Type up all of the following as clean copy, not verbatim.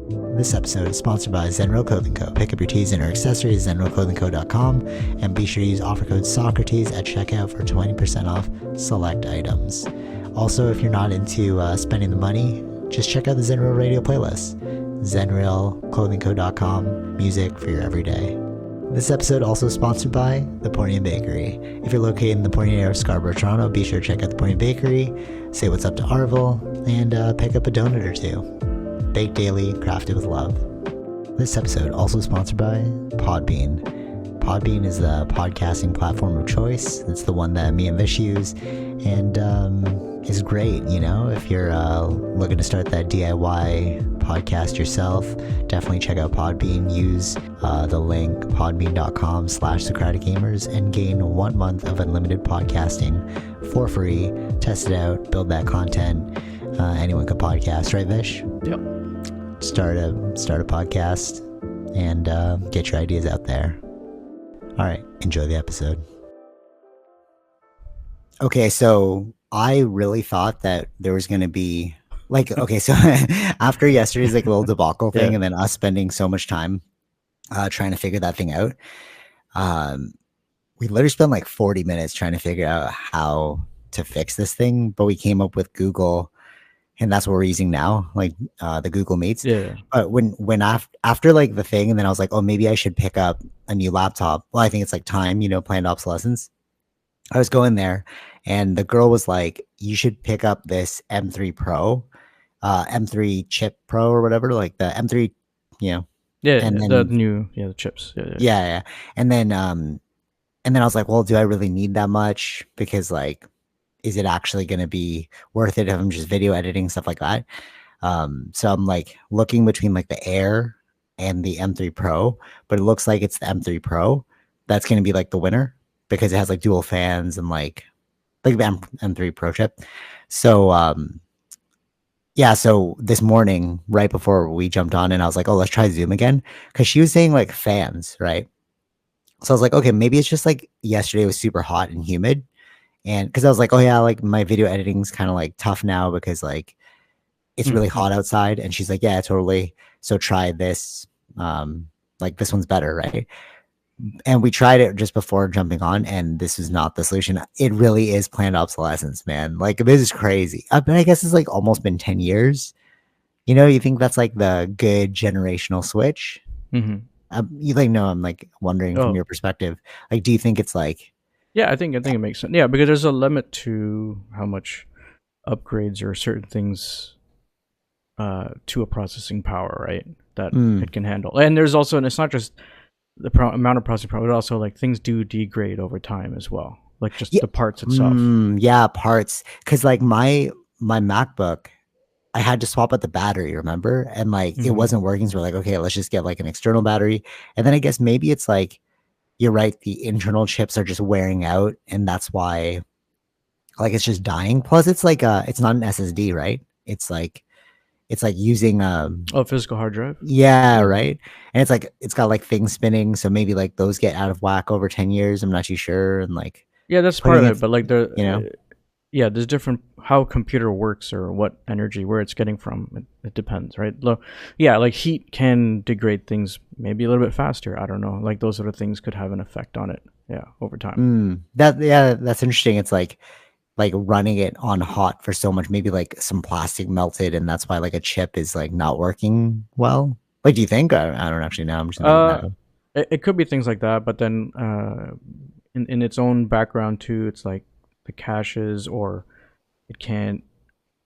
This episode is sponsored by Zenro Clothing Co. Pick up your tees and or accessories at zenroclothingco.com and be sure to use offer code Socrates at checkout for 20% off select items. Also, if you're not into spending the money, just check out the Zenrail radio playlist. zenrailclothingco.com, music for your everyday. This episode also sponsored by The Pointy Bakery. If you're located in the Pointy area of Scarborough, Toronto, be sure to check out The Pointy Bakery, say what's up to Arville, and pick up a donut or two. Baked daily, crafted with love. This episode also sponsored by Podbean. Podbean is the podcasting platform of choice. It's the one that me and Vish use, and is great, you know, if you're looking to start that DIY podcast yourself. Definitely check out Podbean. Use the link podbean.com/SocraticGamers and gain 1 month of unlimited podcasting for free. Test it out, build that content. Anyone can podcast, right, Vish? Yep. Start a podcast and get your ideas out there. All right, enjoy the episode. Okay, so I really thought that there was going to be like, okay, so after yesterday's like little debacle thing, and then us spending so much time trying to figure that thing out, we literally spent like 40 minutes trying to figure out how to fix this thing, but we came up with Google. And that's what we're using now, like the Google Meets. Yeah. But when after like the thing, and then I was like, oh, maybe I should pick up a new laptop. Well, I think it's like time, you know, planned obsolescence. I was going there, and the girl was like, you should pick up this M3 Pro, M3 Chip Pro or whatever, like the M3, you know. Yeah, and then, the new, the chips. Yeah. And then I was like, well, do I really need that much? Because like, is it actually going to be worth it if I'm just video editing, stuff like that? So I'm like looking between like the Air and the M3 Pro, but it looks like it's the M3 Pro that's going to be like the winner because it has like dual fans and like the M3 Pro chip. So so this morning right before we jumped on, and I was like, oh, let's try Zoom again, because she was saying like fans, right? So I was like, okay, maybe it's just like yesterday was super hot and humid. And because I was like, oh yeah, like my video editing's kind of like tough now because like it's really hot outside. And she's like, yeah, totally. So try this. Like this one's better, right? And we tried it just before jumping on, and this is not the solution. It really is planned obsolescence, man. Like this is crazy. But I guess it's like almost been 10 years. You know, you think that's like the good generational switch? Mm-hmm. You like, no, I'm like wondering from your perspective. Like, do you think it's like? Yeah, I think it makes sense. Yeah, because there's a limit to how much upgrades or certain things to a processing power, right? That it can handle. And there's also, and it's not just the amount of processing power, but also like things do degrade over time as well, like just the parts itself. Parts. Because like my MacBook, I had to swap out the battery, remember? And like it wasn't working, so we're like, okay, let's just get like an external battery. And then I guess maybe it's like, you're right, the internal chips are just wearing out, and that's why like it's just dying. Plus it's like it's not an SSD, right? It's like using physical hard drive. Yeah, right. And it's like it's got like things spinning, so maybe like those get out of whack over 10 years. I'm not too sure. And like, yeah, that's part of it, but like the, you know, there's different how a computer works or what energy, where it's getting from. It depends, right? Yeah, like heat can degrade things maybe a little bit faster. I don't know. Like those sort of things could have an effect on it. Yeah, over time. That's interesting. It's like running it on hot for so much, maybe like some plastic melted, and that's why like a chip is like not working well. Like, do you think? I don't actually know. I'm just it could be things like that, but then in its own background too, it's like the caches, or it can't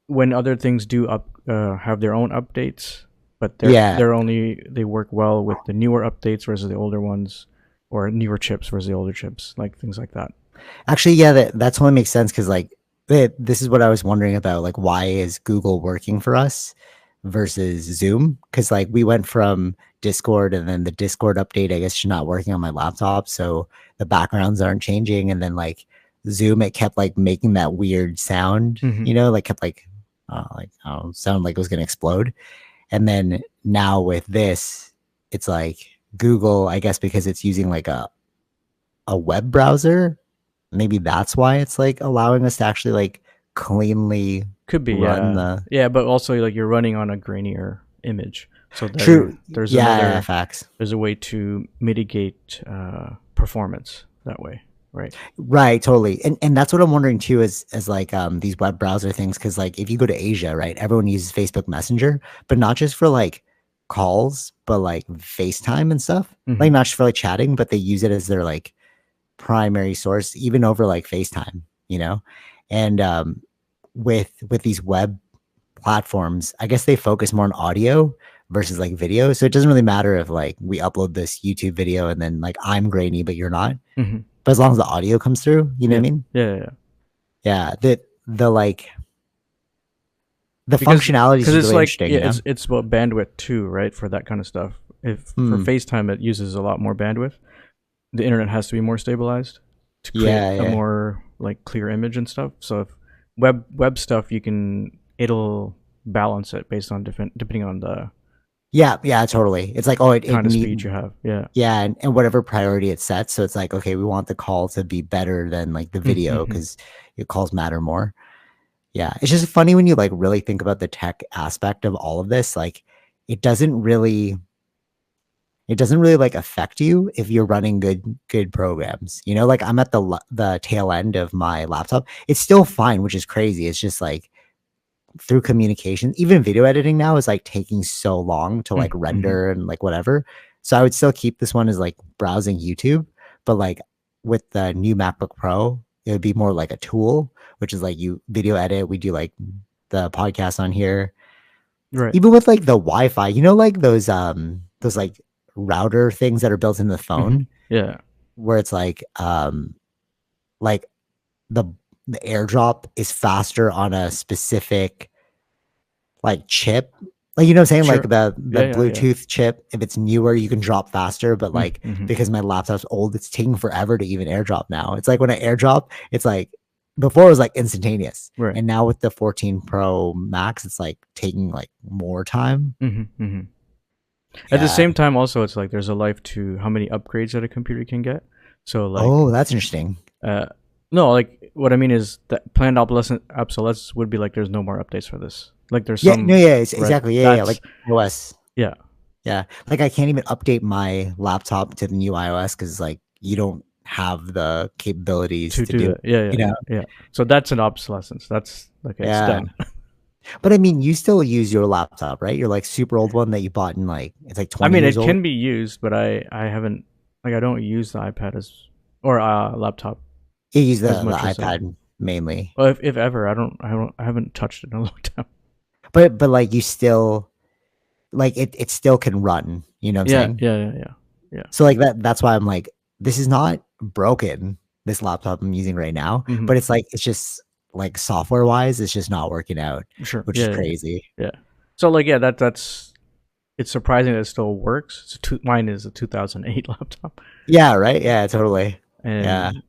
when other things do have their own updates, but they work well with the newer updates versus the older ones, or newer chips versus the older chips, like things like that. Actually, yeah, that totally makes sense, because like this is what I was wondering about, like why is Google working for us versus Zoom? Because like we went from Discord, and then the Discord update I guess is not working on my laptop, so the backgrounds aren't changing, and then like Zoom, it kept like making that weird sound, you know, like kept like sound like it was gonna explode. And then now with this, it's like Google, I guess because it's using like a web browser, maybe that's why it's like allowing us to actually like cleanly could be run but also like you're running on a grainier image, So True. there's Yeah, another facts. there's a way to mitigate performance that way, right? Right, totally. And that's what I'm wondering too is as like these web browser things cuz like if you go to Asia, right, everyone uses Facebook Messenger, but not just for like calls, but like FaceTime and stuff. Like Hmm. not just for like chatting, but they use it as their like primary source even over like FaceTime, you know? And with these web platforms, I guess they focus more on audio versus like video. So it doesn't really matter if like we upload this YouTube video and then like I'm grainy but you're not. Hmm. But as long as the audio comes through, you know what Yeah, I mean? yeah, yeah, yeah. Yeah, the like the Because functionality is it's really like, interesting, yeah, you know? it's about bandwidth too, right? For that kind of stuff. If for Mm, FaceTime it uses a lot more bandwidth, the internet has to be more stabilized to create yeah, a yeah. more like clear image and stuff. So if web stuff, it'll balance it based on different depending on the Yeah, yeah, totally. It's like, oh, it kind of need speed you have. Yeah. yeah, and whatever priority it sets. So it's like, okay, we want the call to be better than like the video Mm-hmm. because your calls matter more. Yeah. It's just funny when you like really think about the tech aspect of all of this. Like it doesn't really it doesn't really like affect you if you're running good programs. You know, like I'm at the tail end of my laptop. It's still fine, which is crazy. It's just like through communication, even video editing now is like taking so long to like Mm-hmm. render and like whatever. So I would still keep this one as like browsing YouTube, but like with the new MacBook Pro, it would be more like a tool, which is like you video edit. We do like the podcast on here. Right. Even with like the Wi-Fi, you know, like those like router things that are built in the Mm-hmm. phone Yeah. where it's like the the airdrop is faster on a specific like chip. Like you know what I'm saying? Like Sure. the Yeah. Yeah. Yeah. Bluetooth chip, if it's newer, you can drop faster. But like Mm-hmm. because my laptop's old, it's taking forever to even airdrop now. It's like when I airdrop, it's like before it was like instantaneous. Right. And now with the 14 Pro Max, it's like taking like more time. Mm-hmm. Mm-hmm. At the Yeah. same time, also, it's like there's a life to how many upgrades that a computer can get. So like, Oh, that's interesting. uh, no, like what I mean is that planned obsolescence would be like there's no more updates for this. Like there's Yeah, no, some, yeah, it's right? exactly. Yeah, yeah. That's Like OS. yeah, Yeah. Like I can't even update my laptop to the new iOS because like you don't have the capabilities to to do do it, that. Yeah, yeah, you know? yeah. So that's an obsolescence. That's okay. It's Yeah. done. But I mean, you still use your laptop, right? You're like super old one that you bought in like it's like I 20 mean, years it old. can be used, but I haven't like I don't use the iPad as or laptop You use as the much as iPad mainly. well, if ever. I haven't touched it in a long time. But like you still like it still can run, you know what I'm Yeah, saying? yeah, yeah, yeah, yeah. So like that's why I'm like, this is not broken, this laptop I'm using right now, Mm-hmm. but it's like it's just like software wise, it's just not working out, Sure. which is Yeah, yeah, crazy. yeah. So like yeah, that's it's surprising that it still works. Mine is a 2008 laptop, Yeah, right? Yeah, totally. Yeah. and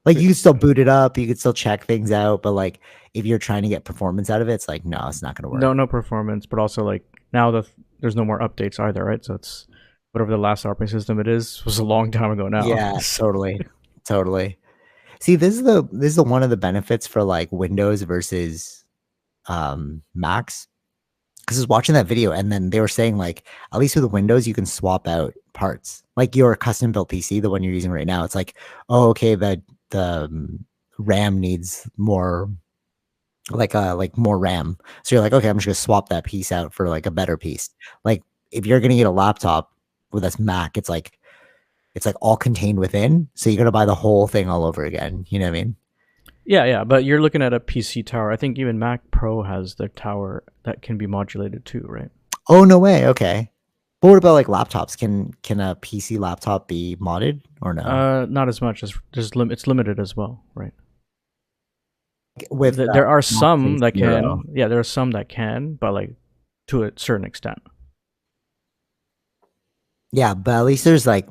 Like you can still boot it up, you can still check things out, but like if you're trying to get performance out of it, it's like no, it's not gonna work. no performance, but also like now there's no more updates either, right? So it's whatever the last operating system it is was a long time ago now. Yeah, totally. Totally. See, this is the one of the benefits for like Windows versus Macs. Because I was watching that video and then they were saying like at least with Windows you can swap out parts. Like your custom built PC, the one you're using right now, it's like, oh, okay, the RAM needs more like more RAM. So you're like, okay, I'm just gonna swap that piece out for like a better piece. Like if you're gonna get a laptop with this Mac, it's like all contained within. So you're gonna buy the whole thing all over again. You know what I mean? Yeah, yeah, but you're looking at a PC tower. I think even Mac Pro has their tower that can be modulated too, right? Oh no way. Okay. But what about like laptops? Can a PC laptop be modded or no? Not as much as it's limited as well, right? With There are Mac some Face that Zero. can, yeah, there are some that can, but like to a certain extent. Yeah, but at least there's like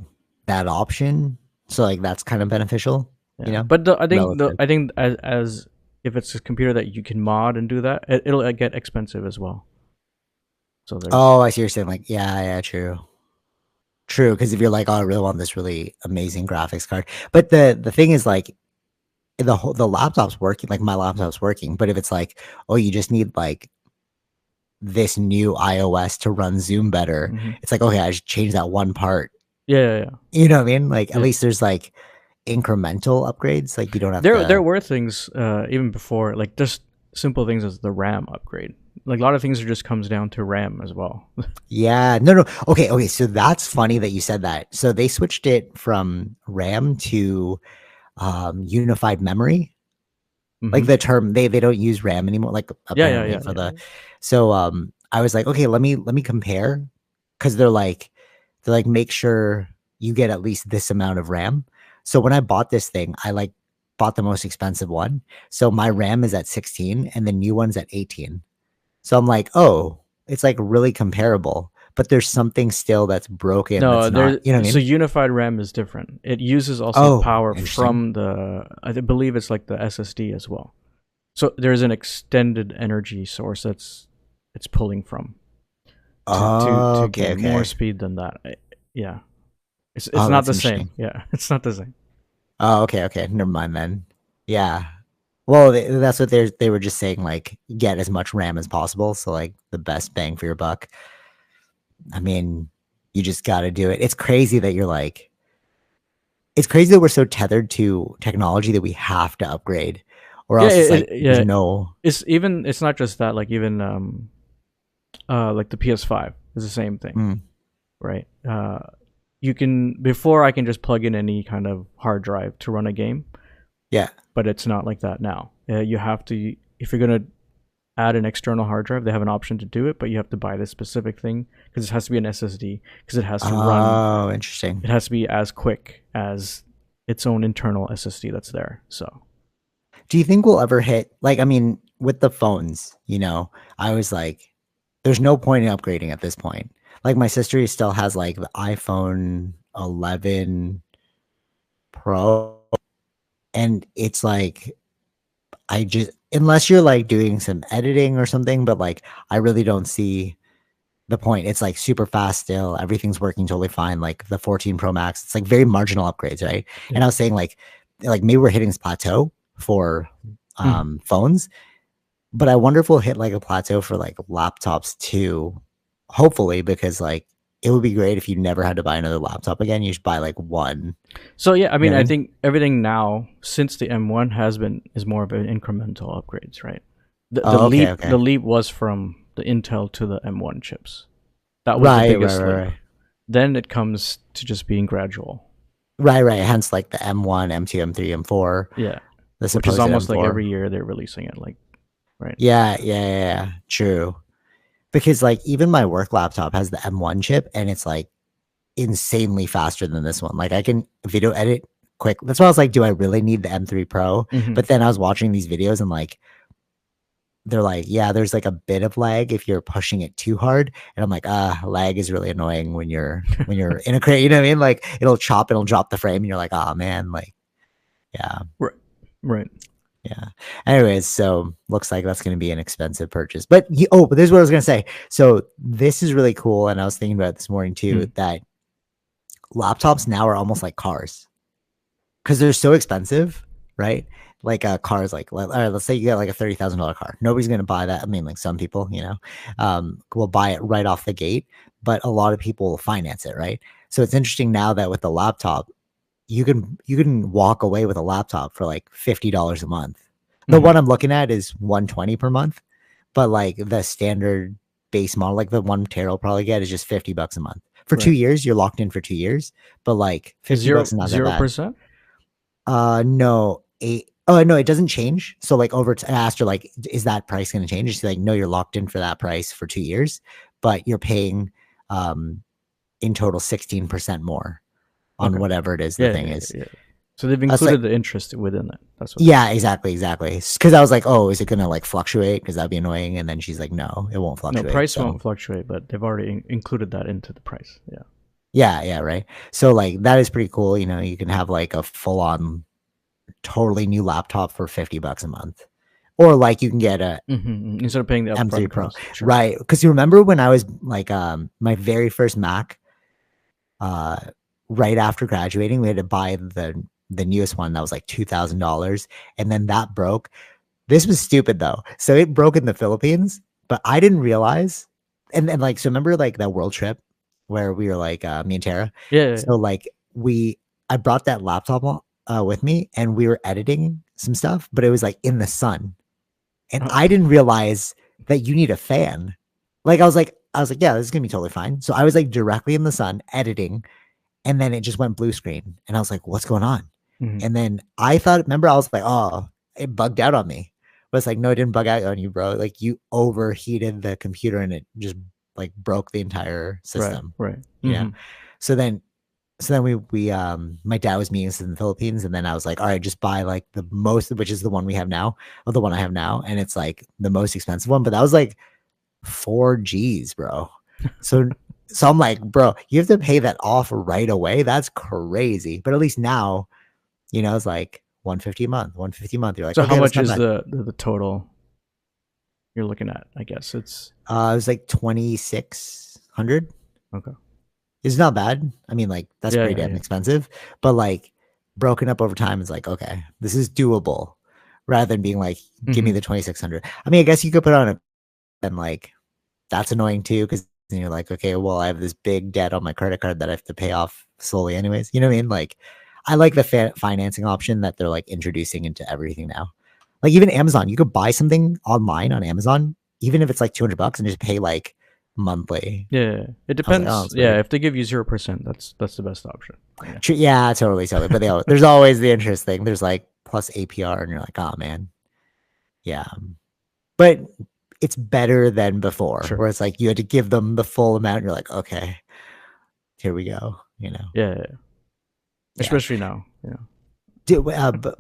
that option. So like that's kind of beneficial, you Yeah, know? but Relative. I think as if it's a computer that you can mod and do that, it'll get expensive as well. So there's Oh, I see what you're saying. Like, yeah, yeah, true. True. Because if you're like, oh, I really want this really amazing graphics card. But the thing is like the laptop's working, like my laptop's working. But if it's like, oh, you just need like this new iOS to run Zoom better. Hmm. It's like, okay, I just change that one part. Yeah, yeah, yeah. You know what I mean? Like at Yeah. least there's like incremental upgrades. Like you don't have There to. were things even before, like just simple things as the RAM upgrade. Like a lot of things just comes down to RAM as well. Yeah, no, no. Okay, okay. So that's funny that you said that. So they switched it from RAM to unified memory. Like Hmm. the term, they don't use RAM anymore. Like Yeah, yeah, apparently yeah, for yeah, the. yeah. So I was like, okay, let me compare, because they're like make sure you get at least this amount of RAM. So when I bought this thing, I like bought the most expensive one. So my RAM is at 16 and the new one's at 18. So I'm like, oh, it's like really comparable, but there's something still that's broken No, that's not, there. you know what I So mean? unified RAM is different. It uses also Oh, power interesting. from the. Believe it's like the SSD as well. So there's an extended energy source that's it's pulling from Oh, to okay, get more okay. speed than that. Yeah, it's Oh, not that's the same. interesting. Yeah, it's not the same. Oh, okay, okay. Never mind then. Yeah. Well, that's what they were just saying, like get as much RAM as possible. So like the best bang for your buck. I mean, you just got to do it. It's crazy that you're like, it's crazy that we're so tethered to technology that we have to upgrade, or Yeah, else it's like there's yeah. no. It's not just that. Like even like the PS5 is the same thing, Mm, right? You can before I can just plug in any kind of hard drive to run a game, yeah. but it's not like that now. You have to if you're gonna add an external hard drive, they have an option to do it, but you have to buy this specific thing because it has to be an SSD because it has to run. Oh, interesting. It has to be as quick as its own internal SSD that's there. So Do you think we'll ever hit, like, I mean, with the phones, I was like, there's no point in upgrading at this point. Like my sister still has like the iPhone 11 Pro, and it's like I just, unless you're like doing some editing or something, but like I really don't see the point. It's like super fast still. Everything's working totally fine. Like the 14 Pro Max, it's like very marginal upgrades, right? And yeah. I was saying like maybe we're hitting this plateau for Mm. phones, but I wonder if we'll hit like a plateau for like laptops too. Hopefully, because like it would be great if you never had to buy another laptop again. You just buy like one. So yeah, I You mean, know what I I mean? think everything now since the M1 has been is more of an incremental upgrades, right? Oh, okay, The okay. leap was from the Intel to the M1 chips. That was the Right, right, biggest right, leap. right. Then it comes to just being gradual. Right, right. Hence like the M1, M2, M3, M4, Yeah, the which is supposed almost like M4. every year they're releasing it. Like right. Yeah, yeah, yeah, yeah. True. Because like even my work laptop has the M1 chip and it's like insanely faster than this one. Like I can video edit quick. That's why I was like, do I really need the M3 Pro? Hmm. But then I was watching these videos and like they're like, yeah, there's like a bit of lag if you're pushing it too hard. And I'm like, lag is really annoying when you're in a crate, you know what I mean? Like it'll drop the frame and you're like, oh man, like yeah, Right. Right. yeah. Anyways, so looks like that's gonna be an expensive purchase. But but this is what I was gonna say. So this is really cool, and I was thinking about it this morning too, Mm. that laptops now are almost like cars because they're so expensive, right? Like cars, like all right, let's say you got like a $30,000 car. Nobody's gonna buy that. I mean, like some people, will buy it right off the gate, but a lot of people will finance it, right? So it's interesting now that with the laptop, you can walk away with a laptop for like $50 a month. The Hmm. one I'm looking at is 120 per month, but like the standard base model, like the one Tera will probably get is just $50 a month. For two Right. years, you're locked in for 2 years, but like Is 50 bucks is not that zero bad. percent? No, oh no, it doesn't change. So like I asked her like, is that price going to change? She's like, no, you're locked in for that price for 2 years, but you're paying um in total 16% more on Okay. whatever it is the Yeah, thing yeah, is. yeah. So they've I was like, included the interest within that. That's what. yeah, exactly, exactly. Because I was like, oh, is it gonna like fluctuate? Because that'd be annoying. And then she's like, no, it won't No, fluctuate. price So won't fluctuate, but they've already included that into the price. Yeah. yeah, yeah, right. So like that is pretty cool. You can have like a full on totally new laptop for $50 a month. Or like you can get a Instead of paying the M3 upfront Pro. cost. Sure. Right. Because you remember when I was like my very first Mac, uh right after graduating, we had to buy the newest one that was like $2,000. And then that broke. This was stupid though. So it broke in the Philippines, but I didn't realize. And then like, so remember like that world trip where we were like, me and Tara. Yeah. So like I brought that laptop with me, and we were editing some stuff, but it was like in the sun, and Uh, I didn't realize that you need a fan. Like I was like, yeah, this is gonna be totally fine. So I was like directly in the sun editing, and then it just went blue screen, and I was like, what's going on? mhm. And then I thought, remember, I was like, oh, it bugged out on me. But it's like, no, it didn't bug out on you, bro. Like you overheated the computer, and it just like broke the entire Right. system, Right. you know? Mhm. So then we my dad was meeting us in the Philippines, and then I was like, all right, just buy like the most, which is the one we have now, or the one I have now, and it's like the most expensive one, but that was like 4 G's, bro. So I'm like, bro, you have to pay that off right away. That's crazy. But at least now, it's like 150 a month, 150 a month. You're like, So how okay, that's much not is bad. the total you're looking at? I guess it's It was like 2,600. okay. It's not bad. I mean, like that's Yeah. pretty Yeah. damn Yeah. expensive, but like broken up over time is like, okay, this is doable, rather than being like, give me Mhm. the 2,600. I mean, I guess you could put on a, and like that's annoying too, because then you're like, okay, well, I have this big debt on my credit card that I have to pay off slowly, anyways. You know what I mean? Like, I like the financing option that they're like introducing into everything now. Like even Amazon, you could buy something online on Amazon, even if it's like 200 bucks, and just pay like monthly. Yeah. It I was like, oh, depends. it's Yeah. weird. If they give you 0%, that's the best option. Yeah. Yeah, totally, totally. But there's always the interest thing. There's like plus APR, and you're like, oh man, yeah. But it's better than before, Sure. where it's like you had to give them the full amount. And you're like, okay, here we go. Yeah. Yeah. Yeah. Especially now. Yeah.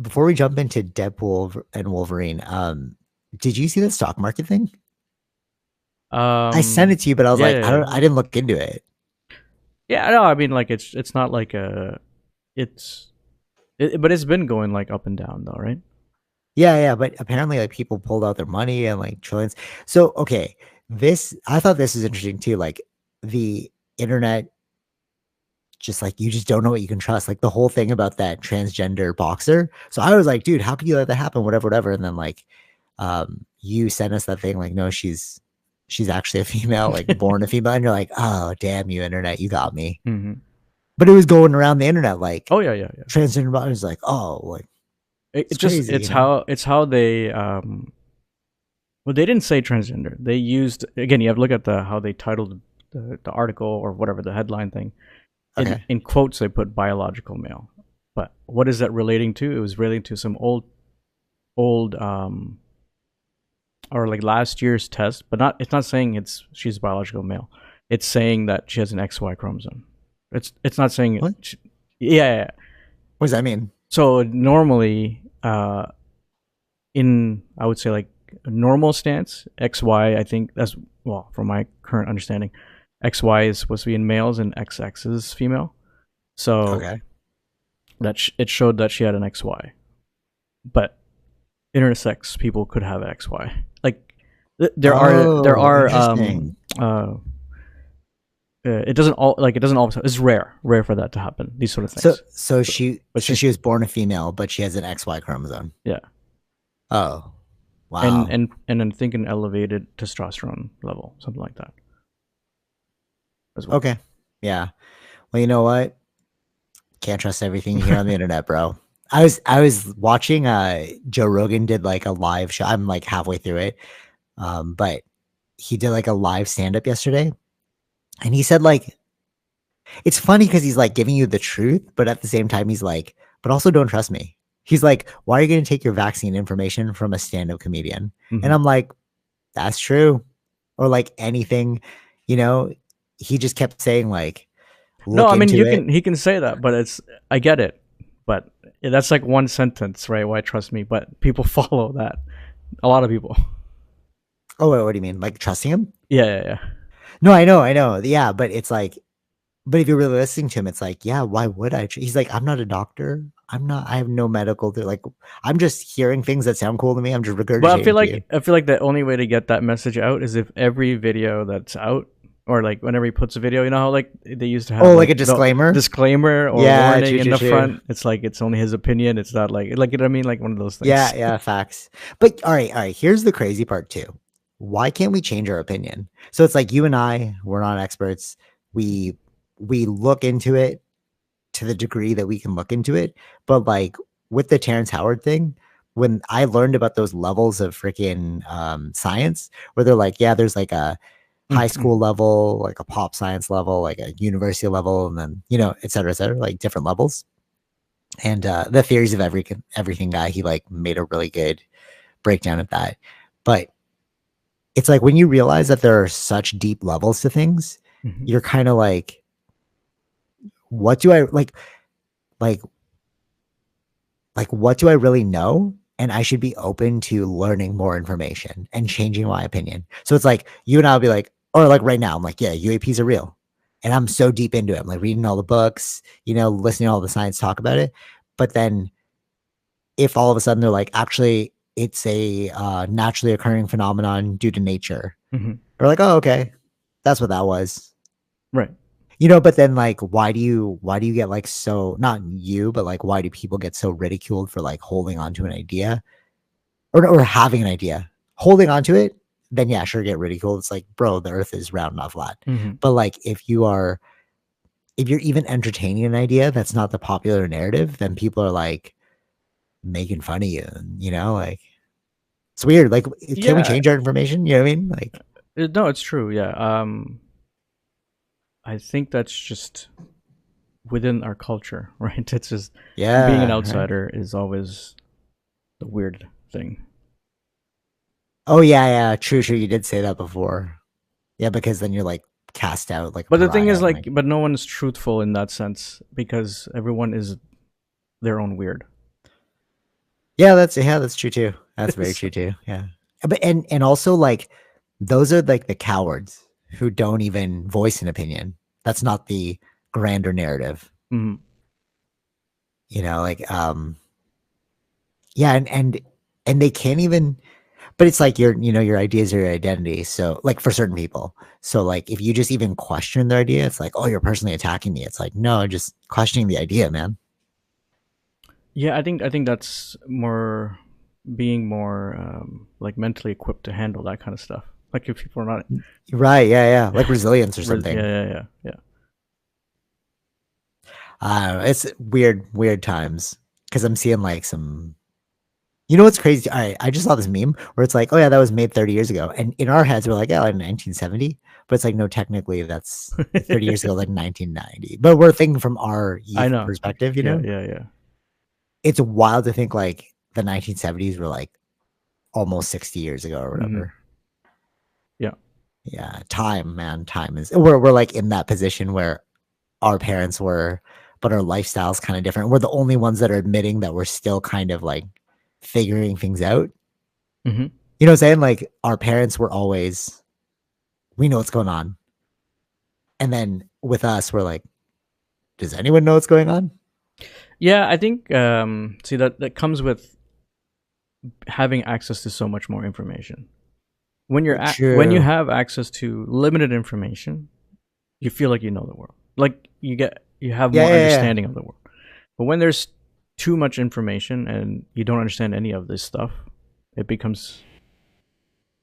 Before we jump into Deadpool and Wolverine, did you see the stock market thing? I sent Um. it to you, but I was Yeah. like, Yeah. Yeah. I didn't look into it. Yeah, I know. I mean, like it's not like it's but it's been going like up and down though, right? Yeah, yeah, but apparently, like people pulled out their money and like trillions. So, okay, I thought this is interesting too. Like the internet, just like you just don't know what you can trust. Like the whole thing about that transgender boxer. So I was like, dude, how could you let that happen? Whatever, whatever. And then like, you sent us that thing. Like, no, she's actually a female, like born a female. And you're like, oh, damn you, internet, you got me. Hmm. But it was going around the internet like Oh yeah, yeah, yeah. transgender boxer is like, oh, like It it's just crazy, you know? it's how they well, they didn't say transgender. They used, again, you have to look at the how they titled the article or whatever the headline thing. Okay, In quotes they put biological male. But what is that relating to? It was relating to some old or like last year's test, but not, it's not saying she's biological male. It's saying that she has an XY chromosome. It's not saying what? yeah, yeah, yeah. What does that mean? So normally, in, I would say, like a normal stance, XY, I think that's, well, from my current understanding, XY is supposed to be in males and XX is female. So Okay. it showed that she had an XY, but intersex people could have XY. Like there Oh, are interesting. it doesn't always, it's rare for that to happen, these sort of So things. so So, she but so she's, she was born a female, but she has an XY chromosome. yeah. Oh, and wow. and and I think an elevated testosterone level, something like that as well. Okay. Yeah. Well, you know what? Can't trust everything you hear on the internet, bro. I was watching Joe Rogan did like a live show. I'm like halfway through it. But he did like a live stand up yesterday, and he said like it's funny because he's like giving you the truth, but at the same time he's like, but also don't trust me. He's like, why are you going to take your vaccine information from a stand up comedian? And Hmm. I'm like, that's true. Or like anything, you know, he just kept saying like, No, look I mean, into it. he can say that, but I get it, but that's like one sentence, right? Why trust me? But people follow that. A lot of people. Oh, wait, what do you mean? Like trusting him? Yeah, yeah, yeah. No, I know, I know. Yeah, but it's like, but if you're really listening to him, it's like, yeah, why would I? He's like, I'm not a doctor. I have no medical, like, I'm just hearing things that sound cool to me. I'm just But regurgitating to you. I feel like the only way to get that message out is if every video that's out, or like whenever he puts a video, you know how like they used to have Oh, like like a the disclaimer? disclaimer or Yeah, warning true, in true, the true. front. It's like it's only his opinion. It's not like, you know what I mean, like one of those Yeah, things. yeah, facts. But all right, all right. Here's the crazy part too. why can't we change our opinion? So it's like you and I, we're not experts. We we look into it to the degree that we can look into it. But like with the Terrence Howard thing, when I learned about those levels of freaking science, where they're like, yeah, there's like a high Mhm. school level, like a pop science level, like a university level, and then et cetera, like different levels. And the theories of everything guy, he like made a really good breakdown of that. But it's like when you realize that there are such deep levels to things, Mhm. you're kind of like, what do I like what do I really know? And I should be open to learning more information and changing my opinion. So it's like you and I'll be like, or like right now, I'm like, yeah, UAPs are real. And I'm so deep into it. I'm like reading all the books, listening to all the science talk about it. But then if all of a sudden they're like, actually, it's a naturally occurring phenomenon due to nature, Mhm. we're like, oh, okay, that's what that was. Right. But then like why do you get like so not you, but like why do people get so ridiculed for like holding on to an idea or having an idea? Holding on to it, then yeah, sure, get ridiculed. It's like, bro, the earth is round, not flat. Mhm. But like if you're even entertaining an idea that's not the popular narrative, then people are like making fun of you. And, like it's weird. Like, can we Yeah. change our information? You know what I mean? Like, No, it's true. Yeah. I think that's just within our culture, right? It's just being an yeah, right. outsider is always the weird thing. Oh yeah, yeah, true, true. You did say that before. Yeah, because then you're like cast out like a But the thing pariah. is, And like, like, but no one is truthful in that sense because everyone is their own weird. yeah, that's true too. That's very So, true too. Yeah. But and also like those are like the cowards who don't even voice an opinion. That's not the grander narrative. mhm. Like yeah, and they can't even, but it's like your ideas are your identity. So like for certain people. So like if you just even question their idea, it's like, oh, you're personally attacking me. It's like, no, just questioning the idea, man. Yeah, I think that's more being more like mentally equipped to handle that kind of stuff. Like if people are not, Right, yeah, yeah. Like resilience or yeah, something. yeah, yeah, I don't know. It's weird, weird times because I'm seeing like some. You know what's crazy? All right, I just saw this meme where it's like, oh yeah, that was made 30 years ago, and in our heads we're like, yeah, like 1970, but it's like, no, technically that's 30 yeah. years ago, like 1990. But we're thinking from our I youth know. perspective. Yeah, yeah, yeah, It's wild to think like the 1970s were like almost 60 years ago or hmm, whatever. yeah. Yeah, time, man, time is. We're like in that position where our parents were, but our lifestyle's kind of different. We're the only ones that are admitting that we're still kind of like figuring things out. Hmm. You know what I'm saying? Like our parents were always, we know what's going on. And then with us, we're like, does anyone know what's going on? Yeah, I think see that comes with having access to so much more information. When you True. have access to limited information, you feel like you know the world. Like you have Yeah, more yeah, yeah. understanding of the world. But when there's too much information and you don't understand any of this stuff, it becomes,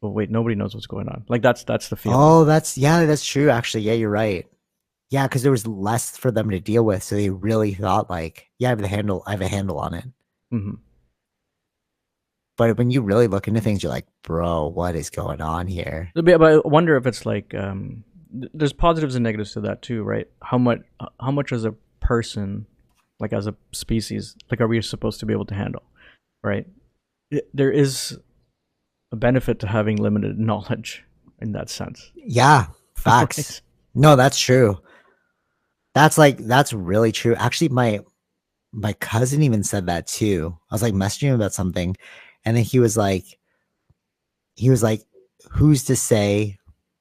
oh wait, nobody knows what's going on. Like that's the feeling. Oh, that's true. Actually, yeah, you're right. Yeah, because there was less for them to deal with, so they really thought like, yeah, I have a handle on it. Hmm. But when you really look into things, you're like, bro, what is going on here? But I wonder if it's like there's positives and negatives to that too, right? How much as a person, like as a species, like are we supposed to be able to handle, right? There is a benefit to having limited knowledge in that sense, Yeah, facts. right? No, that's true. That's really true. Actually, my cousin even said that too. I was like messaging him about something, and then he was like, who's to say?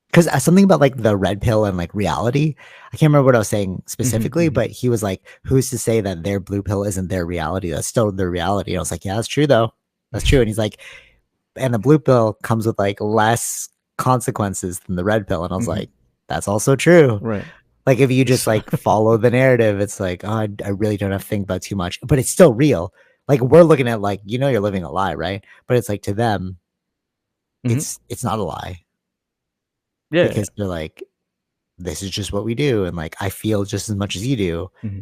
Because something about like the red pill and like reality. I can't remember what I was saying Hmm. specifically, Hmm. but he was like, who's to say that their blue pill isn't their reality? That's still their reality. And I was like, yeah, that's true though. That's true. And he's like, and the blue pill comes with like less consequences than the red pill. And I was Hmm. like, that's also true. Right. Like if you just So, like follow the narrative, it's like, oh, I really don't have to think about too much, but it's still real. Like we're looking at like, you're living a lie, right? But it's like to them, Hmm. it's not a lie Yeah, yeah. because they're like, this is just what we do, and like I feel just as much as you do. Hmm.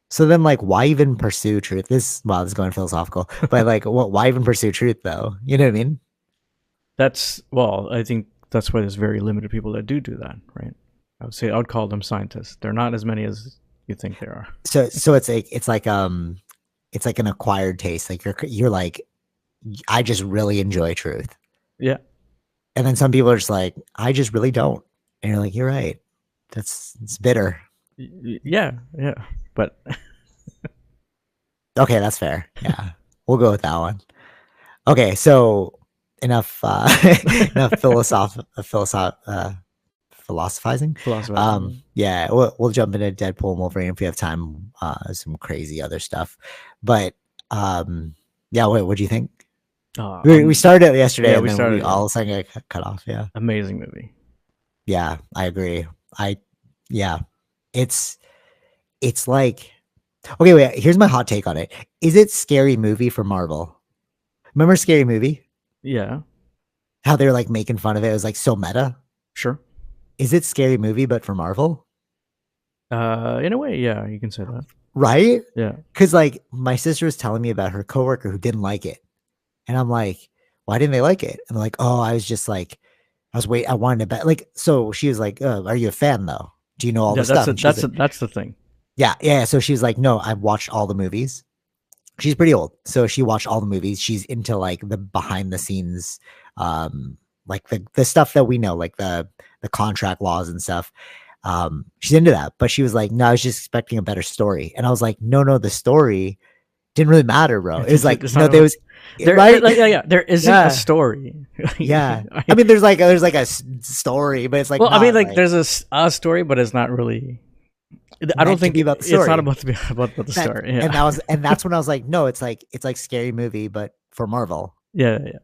So then, like, why even pursue truth? This is going philosophical, but like, why even pursue truth though? You know what I mean? That's well. I think that's why there's very limited people that do that, right? I would call them scientists. They're not as many as you think there are. So it's like an acquired taste. Like you're like, I just really enjoy truth, Yeah, and then some people are just like, I just really don't, and you're like, you're right. It's bitter. yeah, yeah. But Okay, that's fair. Yeah, we'll go with that one. Okay, so enough enough philosophizing. philosophizing. Yeah, we'll jump into Deadpool and Wolverine if we have time. Some crazy other stuff, but yeah. What do you think? We started it yesterday, Yeah, and we then we started. Yeah, all of a sudden got cut off. Yeah, amazing movie. yeah, I agree. I yeah, it's it's like okay. Wait, here's my hot take on it. Is it Scary Movie for Marvel? Remember Scary Movie? Yeah, How they're like making fun of it. It was like so meta. sure. Is it Scary Movie but for Marvel? In a way, yeah, you can say that. Right? Yeah, Because like my sister was telling me about her coworker who didn't like it, and I'm like, why didn't they like it? And they're like, oh, I was just like, I wanted to bet. Like, so she was like, are you a fan though? Do you know all yeah. the stuff? And she's like, That's the thing. yeah, yeah. So she was like, no, I've watched all the movies. She's pretty old, so she watched all the movies. She's into like the behind the scenes, like the stuff that we know, like the contract laws and stuff. She's into that, but she was like, no, I was just expecting a better story. And I was like, no, the story didn't really matter, bro. It was like, It's no, not there about was there. right. Like, yeah, yeah. There isn't a Yeah, story. yeah. I I- mean, there's like a story, but it's like well, I mean, not like like there's a story, but it's not really. I don't meant to think be about the it's not story. about to be about the That story. and Yeah, that was and that's when I was like, no, it's like Scary Movie, but for Marvel. yeah, yeah.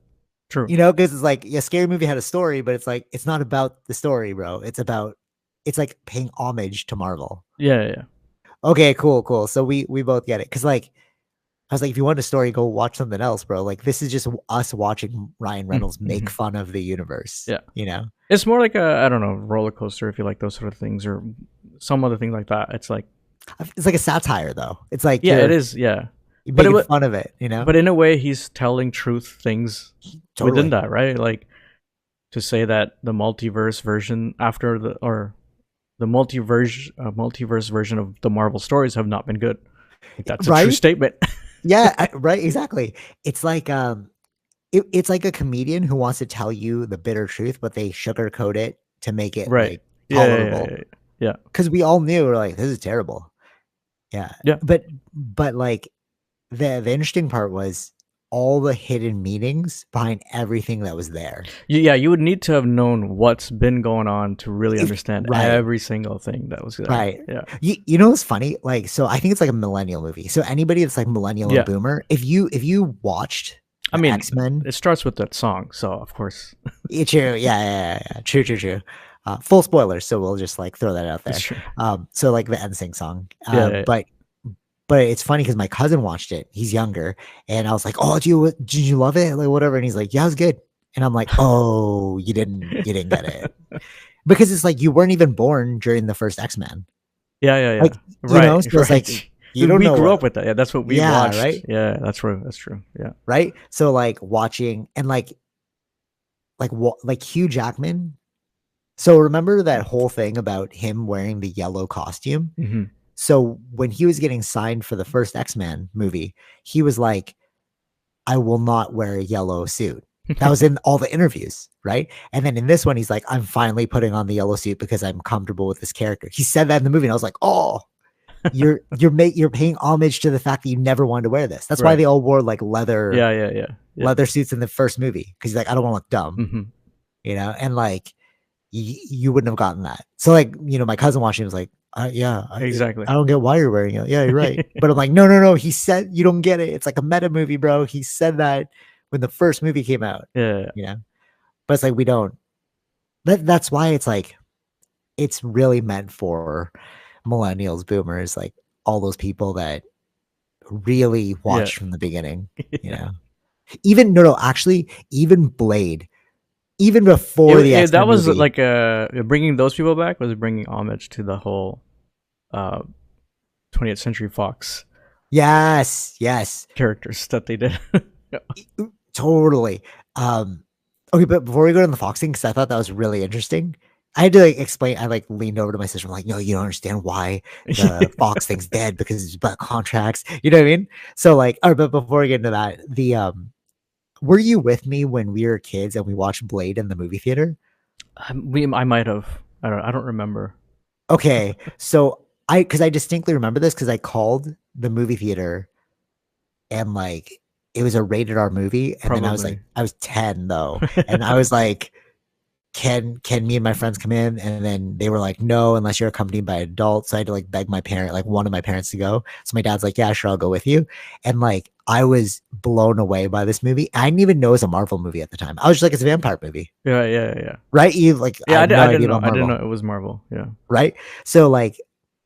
True. You know, because it's like, yeah, Scary Movie had a story, but it's like it's not about the story, bro. It's like paying homage to Marvel. Yeah, yeah. Okay, cool. So we both get it. Because like I was like, if you want a story, go watch something else, bro. Like this is just us watching Ryan Reynolds make Mm-hmm. fun of the universe. Yeah. You know? It's more like a I don't know roller coaster if you like those sort of things or some other thing like that. It's like It's like a satire though. It's like yeah, it is. Yeah, you're but making fun of it, you know? but in a way he's telling truth things within Totally. that, right? Like to say that the multiverse version after the or the multiverse version of the Marvel stories have not been good. Like, that's a true Right? statement. Yeah, right, exactly. It's like it's like a comedian who wants to tell you the bitter truth, but they sugarcoat it to make it Right. like Yeah, yeah, yeah, tolerable. yeah. Yeah. Because we all knew we're like, this is terrible. Yeah. Yeah. But like the interesting part was all the hidden meanings behind everything that was there. Yeah, you would need to have known what's been going on to really If understand right, every single thing that was there. right. Yeah. You know what's funny? Like, so I think it's like a millennial movie. So anybody that's like millennial or Yeah. boomer, if you watched I the mean, X-Men, it starts with that song, so of course. it's true. Yeah. True. Full spoilers, so we'll just like throw that out It's there. true. So like the NSYNC song. Yeah. But it's funny because my cousin watched it. He's younger, and I was like, "Oh, did you love it? Like whatever." And he's like, "Yeah, it was good." And I'm like, "Oh, you didn't get it because it's like you weren't even born during the first X-Men, Yeah. like you know." Right. So it's like Right. you don't We know grew what, up with that. Yeah, that's what we yeah, watched. right, Yeah, that's true. That's true. Yeah. right. So like watching and like Hugh Jackman. So remember that whole thing about him wearing the yellow costume? Hmm. So when he was getting signed for the first X-Men movie, he was like, I will not wear a yellow suit. That was in all the interviews, right? And then in this one, he's like, I'm finally putting on the yellow suit because I'm comfortable with this character. He said that in the movie, and I was like, oh, you're paying homage to the fact that you never wanted to wear this. That's why Right. they all wore like leather Yeah. leather suits in the first movie because he's like, I don't want to look dumb, Hmm. you know, and like you wouldn't have gotten that. So like, you know, my cousin watching was like, yeah, Exactly. I don't get why you're wearing it. Yeah, you're right. But I'm like, no. He said you don't get it. It's like a meta movie, bro. He said that when the first movie came out, Yeah. you know. But it's like we don't. That's why it's like it's really meant for millennials, boomers, like all those people that really Yeah. watched from the beginning, you Yeah. know. Even no, no, actually, even Blade, even before the X That Men was movie. like bringing those people back was bringing homage to the whole uh 20th Century Fox Yes, yes, characters that they did. Yeah. totally. Um, okay, but before we go to the Fox thing, because I thought that was really interesting, I had to like explain. I like leaned over to my sister, I'm like, "No, you don't understand why the Fox thing's dead because it's about contracts." You know what I mean? So like, all right, but before we get into that, the were you with me when we were kids and we watched Blade in the movie theater? I might have. I don't remember. Okay, so because I distinctly remember this because I called the movie theater and like it was a rated R movie, and then Probably. I was 10 though, and I was like, can me and my friends come in? And then they were like, no, unless you're accompanied by an adult. So I had to like beg my parent, like one of my parents to go. So my dad's like, yeah, sure, I'll go with you. And like I was blown away by this movie. I didn't even know it was a Marvel movie at the time. I was just like, it's a vampire movie, Yeah. right? You like I Yeah, had no I idea didn't know. about I didn't know Marvel, it was Marvel. Yeah. right? So like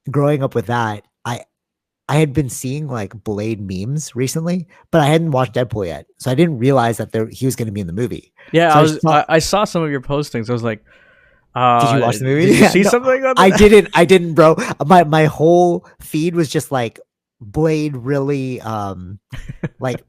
growing up with that, I had been seeing like Blade memes recently, but I hadn't watched Deadpool yet. So I didn't realize that he was going to be in the movie. Yeah, So I saw, I saw some of your postings. I was like, did you watch the movie? did you Yeah, see no, something on I that? didn't. I didn't, bro. My whole feed was just like Blade really like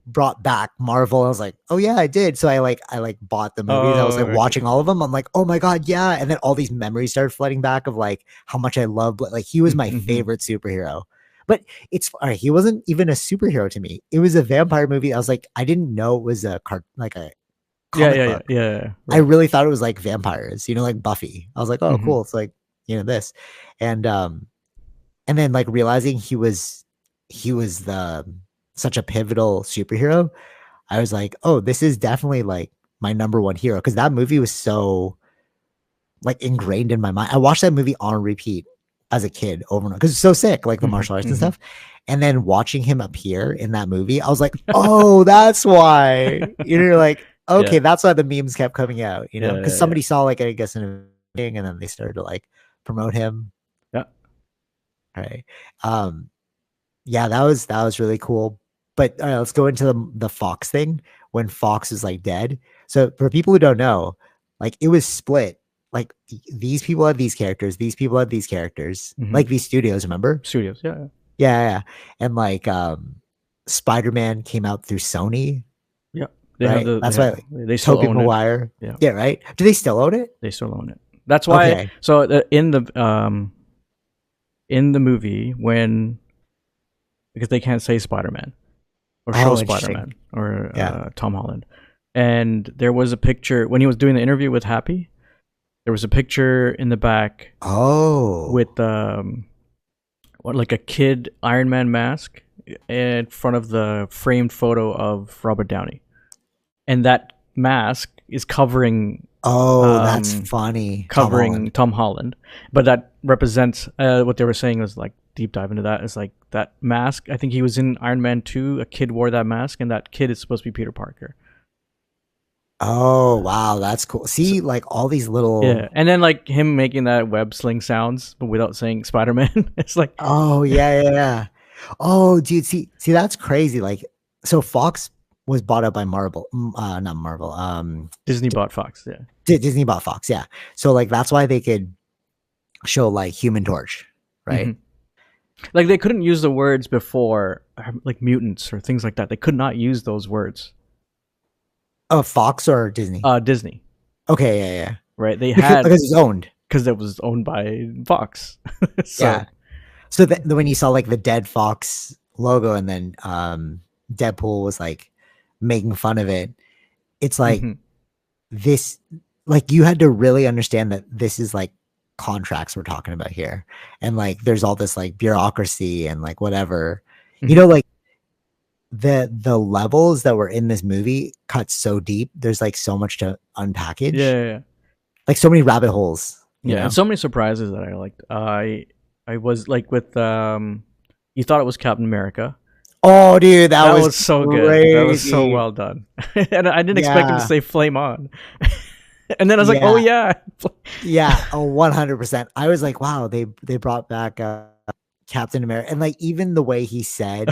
brought back Marvel. I was like, oh yeah, I did. So I like bought the movies. I was Oh, like okay. watching all of them. I'm like, oh my god, yeah. And then all these memories started flooding back of like how much I loved. Like he was my Mm-hmm. favorite superhero. But it's all right. He wasn't even a superhero to me. It was a vampire movie. I was like, I didn't know it was a like a comic book. Yeah. I Right. really thought it was like vampires, like Buffy. I was like, oh, Mm-hmm. cool. It's like, this. And and then like realizing he was the such a pivotal superhero, I was like, oh, this is definitely like my number one hero. Cause that movie was so like ingrained in my mind. I watched that movie on repeat as a kid over and over because it's so sick, like the Mm-hmm. martial arts and Mm-hmm. stuff. And then watching him appear in that movie, I was like, oh, that's why. You're like, Yeah. okay, that's why the memes kept coming out, because Yeah. somebody saw like I guess in a thing and then they started to like promote him. Yeah. Right. Um, yeah, that was really cool. But all right, let's go into the Fox thing when Fox is like dead. So for people who don't know, like it was split. Like these people had these characters, these people had these characters, Mm-hmm. like these studios, remember? Studios. Yeah. Yeah. And like Spider-Man came out through Sony, Yeah. right? That's why like, They still Tobey own it. Maguire. Yeah. Yeah, right. Do they still own it? They still own it. That's why. Okay. So in the movie when because they can't say Spider-Man or show Oh, interesting. Spider-Man or Yeah. Tom Holland, and there was a picture when he was doing the interview with Happy. There was a picture in the back Oh. with what like a kid Iron Man mask in front of the framed photo of Robert Downey, and that mask is Oh, that's um, funny. Tom covering Holland. Tom Holland, but that represents what they were saying was like deep dive into that is like that mask. I think he was in Iron Man 2. A kid wore that mask, and that kid is supposed to be Peter Parker. Oh, wow, that's cool. So, See, like all these yeah, little. and then like him making that web sling sounds, but without saying Spider Man. It's like Oh, yeah. Oh, dude, see, that's crazy. Like, so Fox was bought up by Marvel, not Marvel. Disney bought Fox. Yeah. Disney bought Fox. Yeah, so like that's why they could show like Human Torch, Hmm. right? Like they couldn't use the words before, like mutants or things like that. They could not use those words. Fox or Disney? Disney, Okay, yeah. right? They Because had it's owned. because it was owned by Fox. Yeah. So So when you saw like the dead Fox logo and then Deadpool was like making fun of it, it's like mhm. this, like you had to really understand that this is like contracts we're talking about here, and like there's all this like bureaucracy and like whatever, Mhm. like the levels that were in this movie cut so deep. There's like so much to unpackage, Yeah. like so many rabbit holes. Yeah, and so many surprises that I liked. I was like with you thought it was Captain America. Oh, dude, that That was was so good. That was so crazy. well done. And I didn't expect him to Yeah, say flame on. And then I was like, "Oh yeah, yeah." yeah. Oh, 100%. I was like, wow, they brought back Captain America, and like even the way he said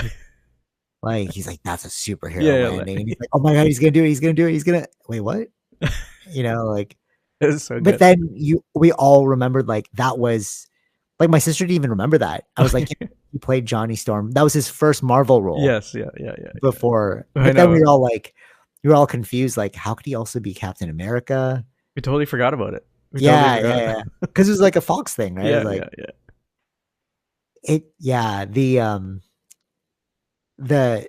Like he's like, that's a superhero Yeah, landing, and he's like, oh my god, he's gonna do it, he's gonna do it, he's gonna wait, what? You know, like, it's so but good. then we all remembered like that was like my sister didn't even remember that. I was like, yeah, he played Johnny Storm. That was his first Marvel role Yes, yeah, yeah, yeah, before. yeah. I But then know. we were all confused. Like, how could he also be Captain America? We totally forgot about it. We totally Yeah, yeah, forgot. yeah. Because it was like a Fox thing, right? It was Yeah, like yeah, yeah. yeah, the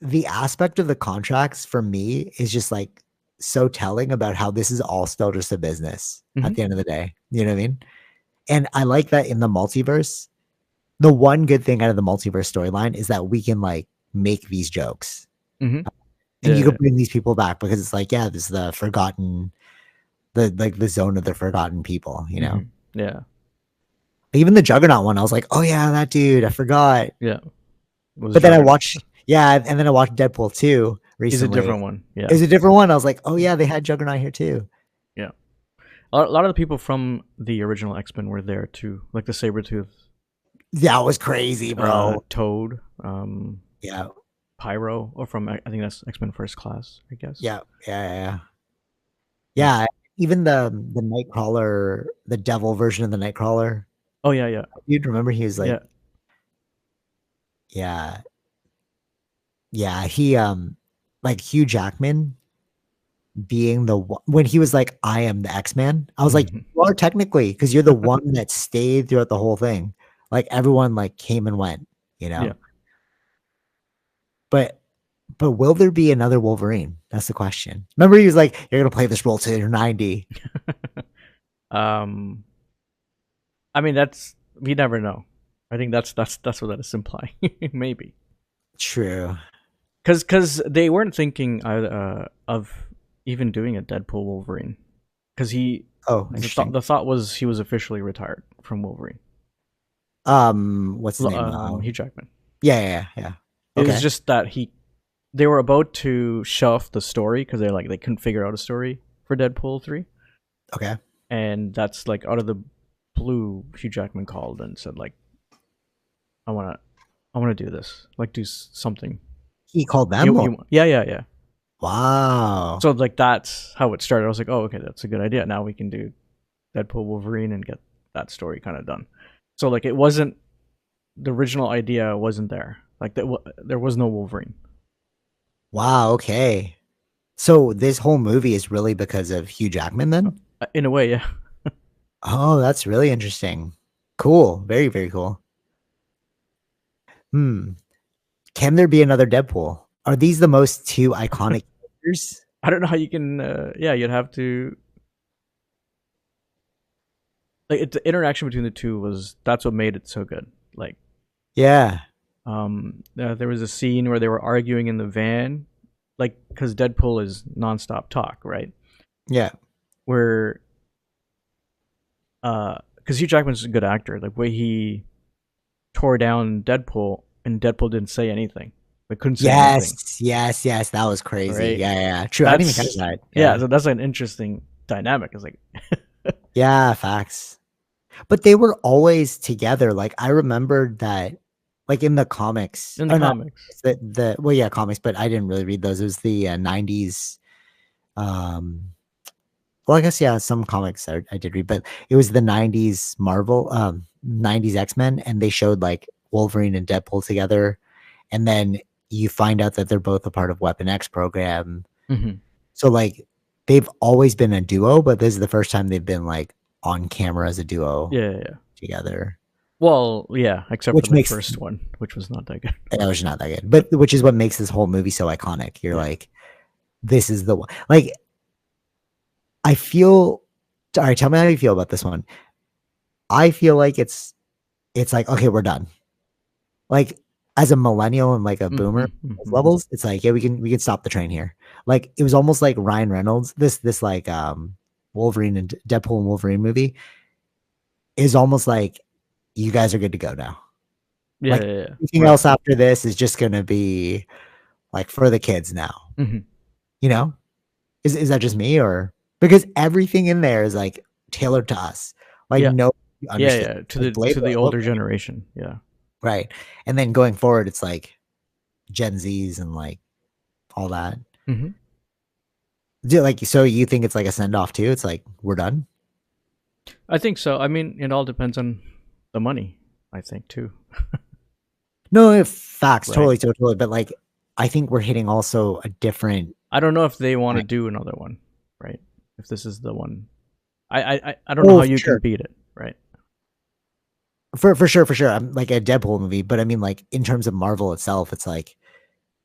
the aspect of the contracts for me is just like so telling about how this is all still just a business at Hmm. the end of the day. You know what I mean? And I like that in the multiverse. The one good thing out of the multiverse storyline is that we can like make these jokes Hmm. and you Yeah, can yeah. bring these people back because it's like, yeah, this is the forgotten, the like the zone of the forgotten people, you know? Hmm. Yeah, Even the Juggernaut one, I was like, oh yeah, that dude, I forgot. yeah. It was But then I Juggernaut. watched, yeah, and then I watched Deadpool 2 He's a recently. different one. It Yeah, was a different one. I was like, oh yeah, they had Juggernaut here too. yeah. A lot of the people from the original X Men were there too, like the Sabretooth, That was crazy, bro. Toad, Yeah, Pyro, or from I think that's X Men First Class, I guess. yeah, yeah, yeah, yeah. Yeah. Yeah, even the Nightcrawler, the devil version of the Nightcrawler. Oh yeah, yeah, You'd remember he was like, yeah. yeah, yeah. He like Hugh Jackman being the one when he was like, I am the X-Man. I was like, Hmm. you are technically because you're the one that stayed throughout the whole thing. Like everyone like came and went, you Yeah. know. But will there be another Wolverine? That's the question. Remember, he was like, "You're gonna play this role till you're 90." um, I mean, that's we never know. I think that's what that is implying. Maybe True. because they weren't thinking of even doing a Deadpool Wolverine because he Oh, the thought interesting. the thought was he was officially retired from Wolverine. What's his name? Hugh Jackman. Yeah, yeah, yeah, yeah. It was Okay, just that they were about to shelf the story because they couldn't figure out a story for Deadpool 3, okay. and that's like out of the blue. Hugh Jackman called and said like, I want to I want to do this, like do something. He called them. You yeah, yeah, yeah. Wow. So like that's how it started. I was like, oh, okay, that's a good idea. Now we can do Deadpool Wolverine and get that story kind of done. So like it wasn't the original idea wasn't there. Like there was no Wolverine. Wow. Okay. So this whole movie is really because of Hugh Jackman, then? In a way, yeah. Oh, that's really interesting. Cool. Very, very cool. Hmm. Can there be another Deadpool? Are these the most two iconic characters? I don't know how you can. Yeah, you'd have to. Like the interaction between the two was that's what made it so good. Like, Yeah. there was a scene where they were arguing in the van, like because Deadpool is nonstop talk, right? Yeah. Where, because Hugh Jackman's a good actor. Like way he tore down Deadpool, and Deadpool didn't say anything. Like couldn't say anything. Yes. Yes. Yes. That was crazy. Right? Yeah. Yeah. Yeah. True. I didn't even catch That's that. yeah. Yeah. So that's an interesting dynamic. It's like, Yeah. Facts. But they were always together. Like I remembered that, like in the comics, in the or not comics. the well, yeah, comics, but I didn't really read those. It was the '90s. Um, well, I guess yeah, some comics I did read, but it was the '90s Marvel, '90s X-Men, and they showed like Wolverine and Deadpool together, and then you find out that they're both a part of Weapon X program. Hmm. So like they've always been a duo, but this is the first time they've been like on camera as a duo Yeah, yeah, yeah. together. Well, yeah, except for Which the makes first one, which was not that good. that was not that good, but which is what makes this whole movie so iconic. You're Yeah. like, this is the one. Like, I feel. All right, tell me how you feel about this one. I feel like it's like okay, we're done. Like as a millennial and like a boomer Mm-hmm. levels, it's like yeah, we can stop the train here. Like it was almost like Ryan Reynolds. This like Wolverine and Deadpool and Wolverine movie is almost like you guys are good to go now. Yeah, Like yeah, yeah. anything Right. else after this is just gonna be like for the kids now. Hmm. You know? Is that just me or because everything in there is like tailored to us. Like Yeah, no yeah, understand. yeah. To Like the Blade to the older Wolverine, generation. Yeah. right? And then going forward, it's like Gen Zs and like all that. Hmm. Like, so you think it's like a send off too? It's like we're done. I think so. I mean, it all depends on the money. I think too, No, facts, right? totally. But like, I think we're hitting also a different. I don't know if they want to Like, do another one, right? If this is the one, I don't know oh, how for you can sure, beat it, right? for sure. I'm like a Deadpool movie, but I mean, like in terms of Marvel itself, it's like,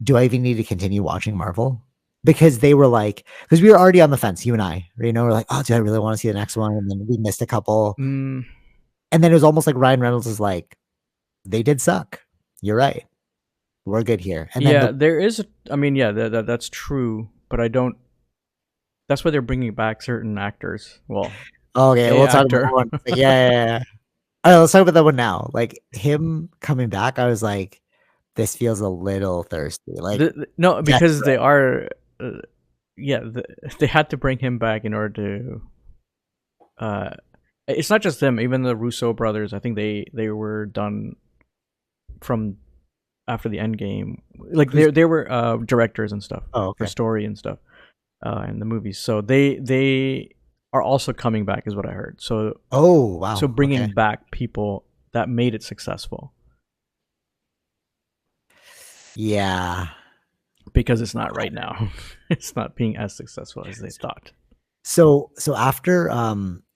do I even need to continue watching Marvel? Because they were like, because we were already on the fence, you and I, you know, we're like, oh, do I really want to see the next one? And then we missed a couple, Mm, and then it was almost like Ryan Reynolds is like, they did suck. You're right. We're good here. And then the yeah, there is. I mean, yeah, that's true, but I don't. That's why they're bringing back certain actors. Well, okay, a we'll talk about that actor. one. Like, yeah. All right, let's talk about that one now. Like him coming back, I was like, this feels a little thirsty. Like No, because desperate. they are. Uh, yeah, they had to bring him back in order to. Uh, it's not just them. Even the Russo brothers, I think they were done from after the end game. Like Who's they were directors and stuff oh for okay. story and stuff in the movies. So they are also coming back, is what I heard. Oh So wow. Okay. bringing back people that made it successful Yeah. because it's not right now. It's not being as successful as they thought. So after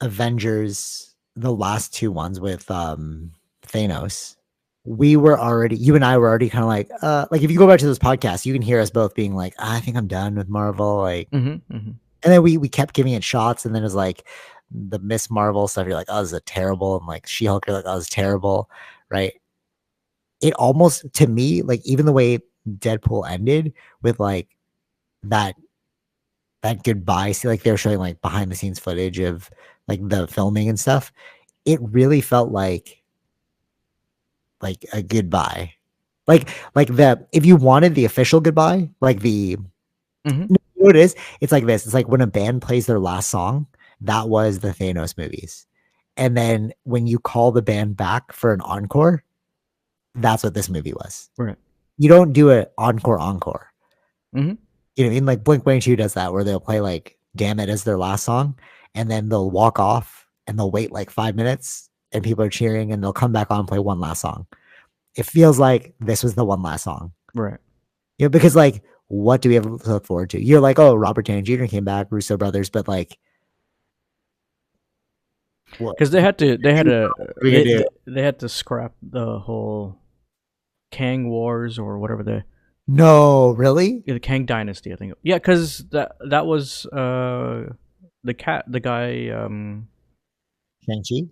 Avengers, the last two ones with Thanos, we were already you and I were already kind of like if you go back to this podcast, you can hear us both being like, I think I'm done with Marvel. Like Hmm. Hmm. and then we kept giving it shots, and then it was like the Miss Marvel stuff, you're like, oh, this is terrible, and like She-Hulk, you're like, oh, this is terrible, right? It almost to me, like even the way Deadpool ended with like that that goodbye, see, like they were showing like behind the scenes footage of like the filming and stuff. It really felt like a goodbye. Like the if you wanted the official goodbye, like the Hmm. you know what it is? It's like this. It's like when a band plays their last song, that was the Thanos movies. And then when you call the band back for an encore, that's what this movie was. Right. You don't do an encore. Hmm. You know what I mean? Like Blink 182 does that where they'll play like Damn It as their last song and then they'll walk off and they'll wait like 5 minutes and people are cheering and they'll come back on and play one last song. It feels like this was the one last song. Right. You know, because like what do we have to look forward to? You're like, oh, Robert Downey Jr. came back, Russo brothers, but like what Because are we gonna do? they had to scrap the whole Kang Wars or whatever No, really? the Kang Dynasty. I think. Yeah, because that was the guy. Shang-Chi?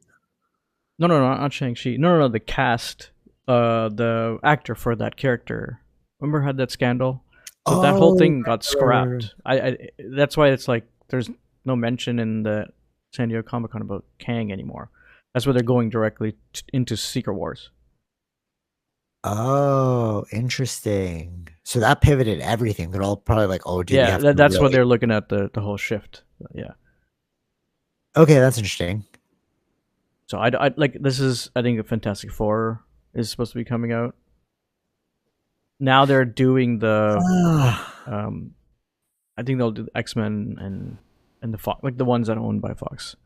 No, not Shang Chi. No, the cast. The actor for that character. Remember had that scandal. So that whole Oh, thing got right. scrapped. I that's why it's like there's no mention in the San Diego Comic Con about Kang anymore. That's why they're going directly into Secret Wars. Oh, interesting. So that pivoted everything. They're all probably like, oh, dude, we Yeah, have to that's what really they're looking at the whole shift. Yeah. okay, that's interesting. So I like this is I think a Fantastic Four is supposed to be coming out. Now they're doing the Ah, um I think they'll do X Men and the Fox like the ones that are owned by Fox.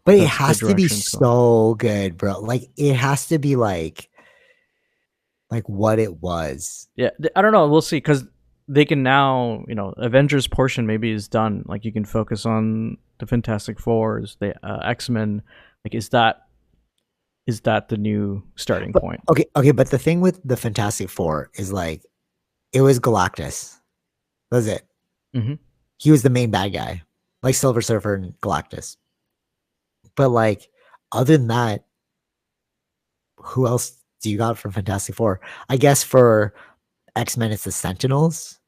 but it That's the has to be direction it's going. so good, bro. Like it has to be like what it was. Yeah, I don't know. We'll see because they can now Avengers portion maybe is done. Like you can focus on the Fantastic Fours, the X Men. Like is that the new starting But point? okay, but the thing with the Fantastic Four is like it was Galactus. That's it. Hmm. He was the main bad guy, like Silver Surfer and Galactus. But like other than that, who else do you got from Fantastic Four? I guess for X-Men it's the Sentinels.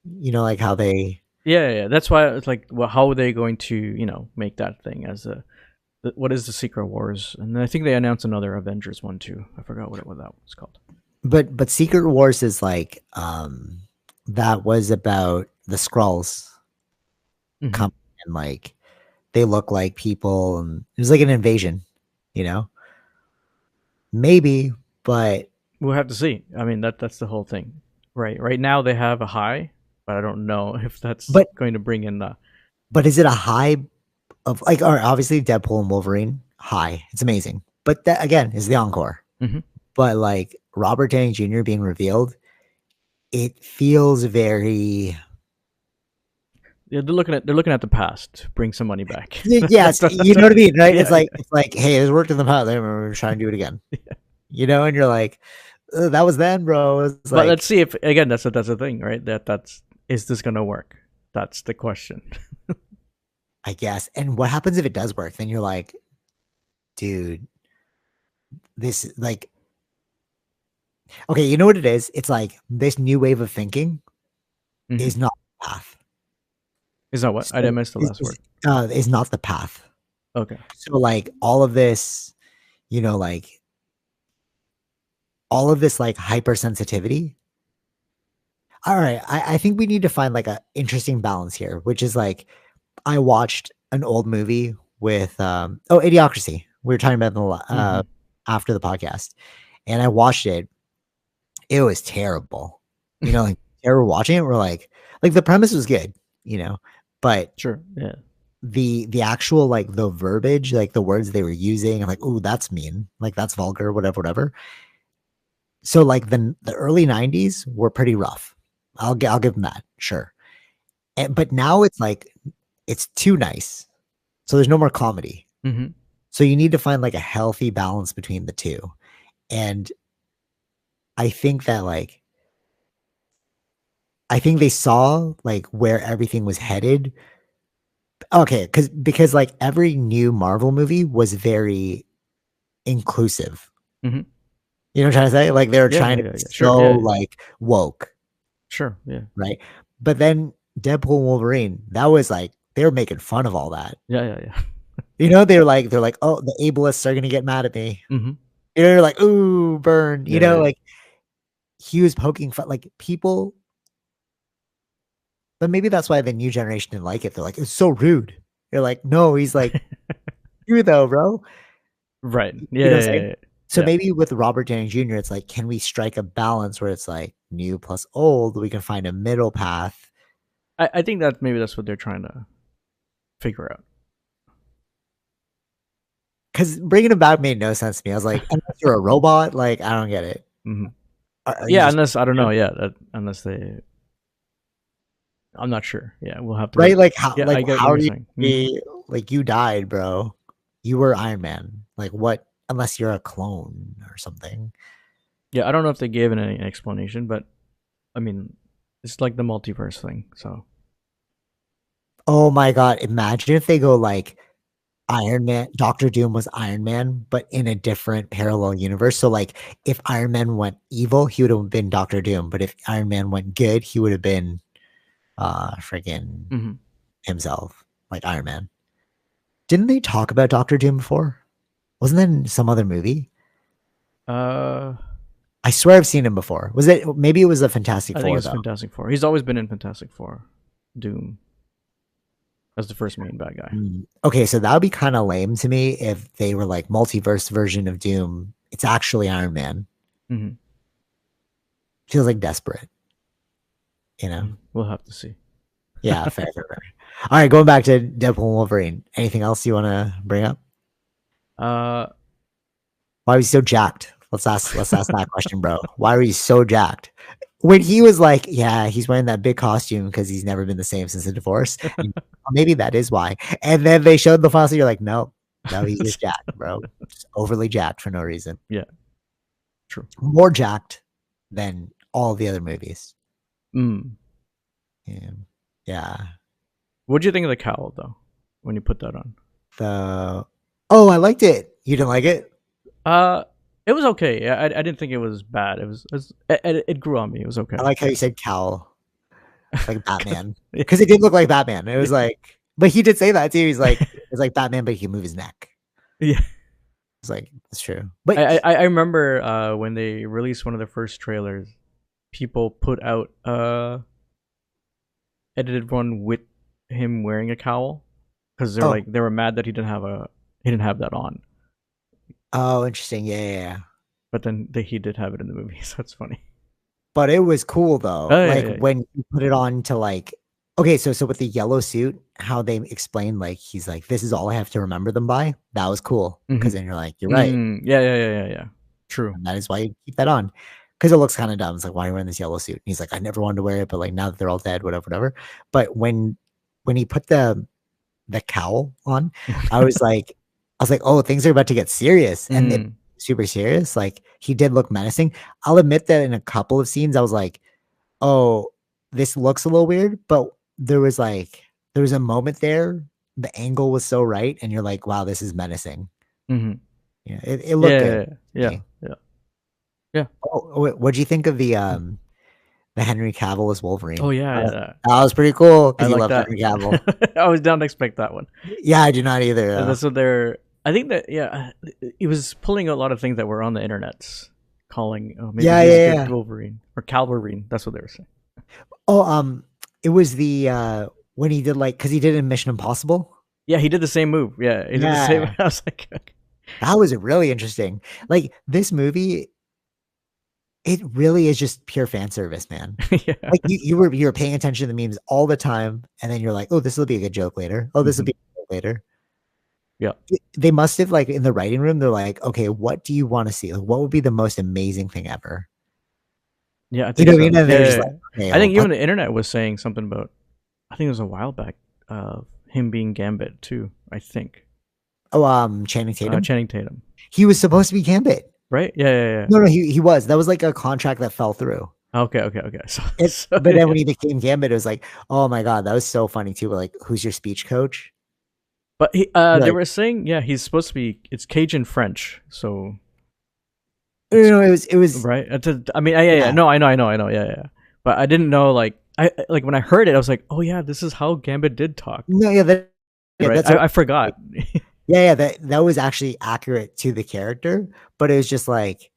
You know, like how they Yeah. That's why it's like, well, how are they going to make that thing as a what is the Secret Wars? And I think they announced another Avengers one too. I forgot what that was called. but Secret Wars is like that was about the Skrulls Hmm. coming and like they look like people and it was like an invasion, you know? Maybe, but We'll have to see. I mean, that's the whole thing. Right. Right now they have a high, but I don't know if that's But going to bring in the. is it a high of like, or obviously Deadpool and Wolverine high? It's amazing. But that again is the encore. Mhm. But like Robert Downey Jr. being revealed, it feels very Yeah, they're looking at the past to bring some money back. yes, you That's know what, what I mean, right? yeah, It's like, hey, it worked in the past. We're trying to do it again. yeah. You know, and you're like, that was then, bro. It's But let's like, see if again that's the thing, right? That's is this gonna work? That's the question. I guess. And what happens if it does work? Then you're like, dude, this like, okay, you know what it is? It's like this new wave of thinking Hmm. is not the path. Is that what I So missed the last word? is not the path. Okay. So like all of this, you know, like all of this like hypersensitivity. All right, I think we need to find like a interesting balance here, which is like I watched an old movie with Idiocracy. We were talking about Hmm. after the podcast, and I watched it. It was terrible. You know, like ever watching it, we're like the premise was good, you know, but Sure. Yeah. the actual like the verbiage, like the words they were using, I'm like, oh, that's mean, like that's vulgar, whatever, whatever. So like the early '90s were pretty rough. I'll give them that, sure. But now it's like it's too nice. So there's no more comedy. Hmm. So you need to find like a healthy balance between the two. And I think that like I think they saw like where everything was headed. Okay, because like every new Marvel movie was very inclusive. Hmm. You know what I'm trying to say? Like they were Yeah. trying Yeah. to Yeah. be Yeah. Sure. so Yeah. Yeah. like woke, Sure. Yeah. right? But then Deadpool and Wolverine, that was like they were making fun of all that. Yeah. Yeah. Yeah. You know, they're like, oh, the ableists are gonna get mad at me. Hmm. You know, they're like, ooh, burn. You Yeah. know, Yeah. like he was poking fun, like people. But maybe that's why the new generation didn't like it. They're like, it's so rude. You're like, no, he's like, you though, bro. Right. You Yeah. know what I'm Yeah. saying? Yeah. Yeah. So Yeah. maybe with Robert Downey Jr., it's like, can we strike a balance where it's like new plus old? We can find a middle path. I think that maybe that's what they're trying to figure out. Because bringing him back made no sense to me. I was like, unless you're a robot, like I don't get it. Hmm. Are you Yeah. just Unless I don't know. Yeah. Unless they. I'm not sure. Yeah. We'll have to right? wait. Yeah. I get what How are you're you saying. Hmm. be, like you died, bro? You were Iron Man. Like what? Unless you're a clone or something. Yeah. I don't know if they gave it any explanation, but I mean, it's like the multiverse thing. So. Oh my god! Imagine if they go like Iron Man, Doctor Doom was Iron Man, but in a different parallel universe. So like if Iron Man went evil, he would have been Doctor Doom. But if Iron Man went good, he would have been freaking Hmm. himself, like Iron Man. Didn't they talk about Doctor Doom before? Wasn't that in some other movie? Uh. I swear I've seen him before. Was it maybe it was a Fantastic I think Four it's though? Fantastic Four. He's always been in Fantastic Four. Doom as the first main bad guy. Okay, so that would be kind of lame to me if they were like multiverse version of Doom. It's actually Iron Man. Hmm. Feels like desperate, you know? We'll have to see. Yeah, fair, fair, fair. All right, going back to Deadpool and Wolverine. Anything else you want to bring up? Uh, Why was he so jacked? Let's ask that question, bro. Why were you so jacked? When he was like, yeah, he's wearing that big costume because he's never been the same since the divorce. And maybe that is why. And then they showed the file, so you're like, no, no, he's just jacked, bro. Just overly jacked for no reason. yeah, true. More jacked than all the other movies. Mm. Yeah. Yeah. What do you think of the cowl though? When you put that on? The oh, I liked it. You didn't like it? Uh, it was okay. I didn't think it was bad. It grew on me. It was okay. I like how you said cowl, like Batman, Yeah. because it did look like Batman. It was Yeah. like, but he did say that too. He's like, it's like Batman, but he can move his neck. Yeah. It's like that's true. But I remember when they released one of the first trailers, people put out edited one with him wearing a cowl because oh, they were mad that he didn't have that on. oh, interesting. Yeah, yeah, yeah. But then he did have it in the movie, so it's funny. but it was cool though. Oh yeah, Like yeah, yeah. when you put it on to like, okay, so with the yellow suit, how they explain like he's like, this is all I have to remember them by. That was cool because Mm-hmm. then you're like, you're right, Yeah, yeah, yeah, yeah, yeah. True. and that is why you keep that on because it looks kind of dumb. It's like, why are you wearing this yellow suit? And he's like, I never wanted to wear it, but like now that they're all dead, whatever, whatever. But when he put the cowl on, I was like, oh, things are about to get serious, and it Mm, super serious. Like he did look menacing. I'll admit that in a couple of scenes, I was like, oh, this looks a little weird, but there was a moment there. The angle was so right, and you're like, wow, this is menacing. mm-hmm. Yeah, it looked good Yeah, to yeah, me. yeah, yeah. Oh, what'd you think of the Henry Cavill as Oh Wolverine? yeah, yeah. That was pretty cool I because you like love that. Henry Cavill. I was down to expect that one. Yeah, I do not either. That's what they're. I think that yeah, it was pulling a lot of things that were on the internet, calling oh maybe Yeah, he's yeah, good yeah. Wolverine or Calverine. That's what they were saying. Oh, it was the when he did like because he did in Mission Impossible. Yeah, he did the same move. Yeah, he did the same. Yeah, I was like, okay. that was really interesting. Like this movie, it really is just pure fan service, man. Yeah. Like you were paying attention to the memes all the time, and then you're like, oh, this will be a good joke later. Oh, this will Hmm. be a joke later. Yeah. They must have like in the writing room, they're like, okay, what do you want to see? Like, what would be the most amazing thing ever? Yeah, I You think know what I so. mean? And Yeah, they're just yeah, like, yeah. okay, I well, think but even the internet was saying something about. I think it was a while back. Him being Gambit too. I think. oh, Channing Tatum, Channing Tatum. he was supposed to be Gambit. Right? Yeah, yeah, yeah. No, no, he was. That was like a contract that fell through. Okay, okay, okay. So, It, so but then when he became Gambit, it was like, oh my god, that was so funny too. But like, who's your speech coach? but You're they like, were saying, yeah, he's supposed to be. It's Cajun French, so no, it's no, it was, right. I mean, yeah, yeah. yeah, No, I know. Yeah, yeah. But I didn't know. Like when I heard it, I was like, oh yeah, this is how Gambit did talk. no, yeah, Right? that's what, I forgot. yeah, that was actually accurate to the character, but it was just like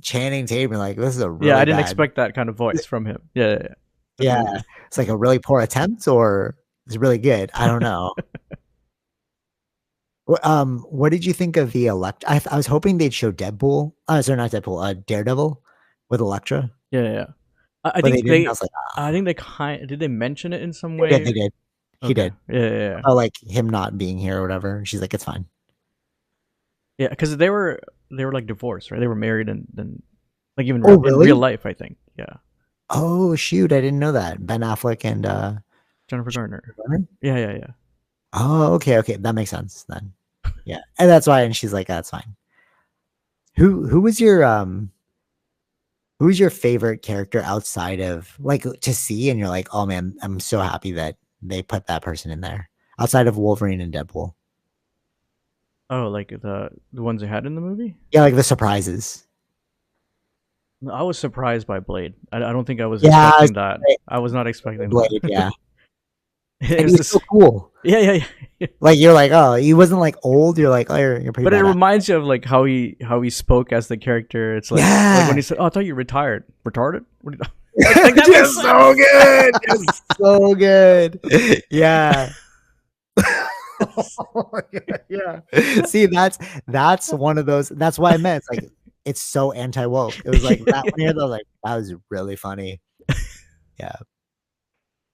Channing Tatum, like this is a Yeah, I really didn't bad, expect that kind of voice from him. Yeah, yeah, yeah. yeah, Definitely. it's like a really poor attempt, or it's really good. I don't know. What did you think of the elect? I was hoping they'd show Deadpool. Sorry, not Deadpool. Daredevil with Elektra, Yeah, yeah. Yeah. I but they think didn't. I they. was like, I think they kind. Did they mention it in some they did, way? they did. He Okay. did. Yeah, yeah, yeah. About like him not being here or whatever. She's like, it's fine. Yeah, because they were like divorced, right? They were married and then like even Oh, in real really? life, I think. Yeah, Oh, shoot, I didn't know that. Ben Affleck and Jennifer Garner. Jennifer? Yeah, yeah, yeah. Oh, okay, okay, that makes sense then. Yeah, and that's why. And she's like, that's fine. Who was your favorite character outside of like to see? And you're like, oh man, I'm so happy that they put that person in there outside of Wolverine and Deadpool. Oh, like the ones they had in the movie. Yeah, like the surprises. No, I was surprised by Blade. I don't think I was Yeah, I was expecting that. I was not expecting Blade. that. Yeah, It and he was was so this. cool. Yeah, yeah, yeah. Like you're like, oh, he wasn't like old. You're like, oh, you're pretty But it badass. reminds you of like how he spoke as the character. It's like when Yeah, he said, "Oh, I thought you retired. Retarded." What do you- like that makes just so sense. good, just so good. Yeah. Oh my God, yeah. See, that's one of those. That's why I meant it's like it's so anti woke. It was like that one here. That was like that was really funny. Yeah,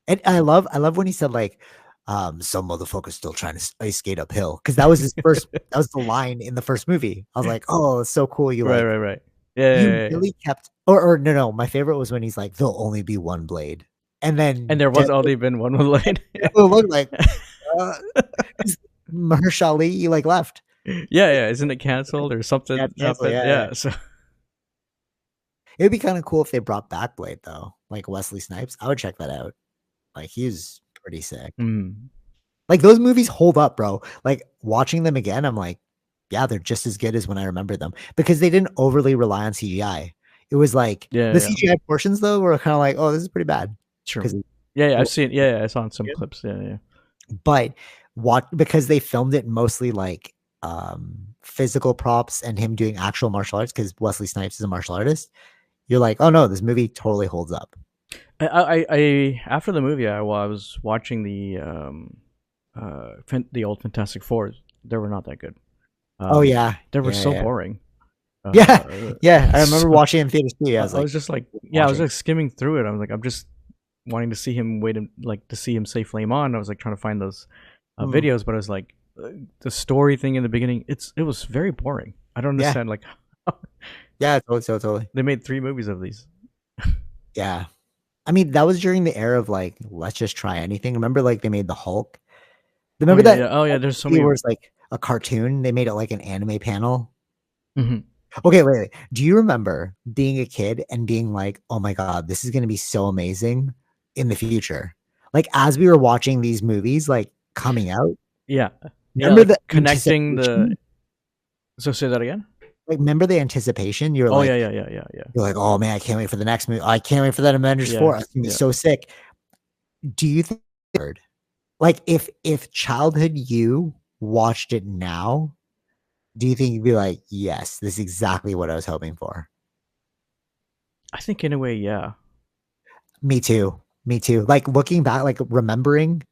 and I love when he said like, some motherfuckers still trying to ice skate uphill because that was his first. That was the line in the first movie. I was like, oh, it's so cool. You Right, like right, right. Yeah, yeah, you yeah, yeah. really kept or no. My favorite was when he's like, there'll only be one blade, and And then there was only been one Blade. Look like uh, Mahershala Ali like left. Yeah, yeah. Isn't it canceled or Yeah, something cancel. happened? Yeah, yeah. Yeah. So It'd be kind of cool if they brought back Blade though, like Wesley Snipes. I would check that out. Like he's pretty sick. mm. Like those movies hold up, bro. Like watching them again, I'm like, yeah, they're just as good as when I remember them because they didn't overly rely on CGI. It was like Yeah, the yeah. CGI portions though were kind of like, oh, this is pretty bad True. because, Yeah, yeah. I've seen. Yeah, yeah. I saw in some clips. Yeah, yeah. but what because they filmed it mostly like physical props and him doing actual martial arts because Wesley Snipes is a martial artist. You're like, oh no, this movie totally holds up. After the movie, while I was watching the old Fantastic Fours, they were not that good. Oh yeah, They were yeah, so yeah. boring. Yeah, Uh, yeah. I remember so watching it in theaters too. Yeah, I was I like was just like, yeah, I was watching. like skimming through it. I was like, I'm just wanting to see him wait and like to see him say flame on. I was like trying to find those Mm. videos, but I was like, the story thing in the beginning, it was very boring. I don't Yeah, understand like yeah, totally, totally, totally. they made 3 movies of these. Yeah. I mean, that was during the era of like, let's just try anything. Remember, like they made the Hulk. Oh Remember yeah, that yeah. Oh yeah, there's so movie many. where it's like a cartoon? They made it like an anime panel. Mhm. Okay, wait, wait. Do you remember being a kid and being like, oh my God, this is going to be so amazing in the future? Like, as we were watching these movies, like coming out, Yeah, yeah, remember like the connecting the. anticipation? So say that again. Like, remember the anticipation? You're Oh yeah, like, yeah, yeah, yeah, yeah, you're like, oh man, I can't wait for the next movie. I can't wait for that Avengers yeah, 4. It's gonna be yeah. so sick. Do you think like if childhood you watched it now, do you think you'd be like, yes, this is exactly what I was hoping for? I think in a way, yeah, Me too. Me too. Like looking back, like remembering,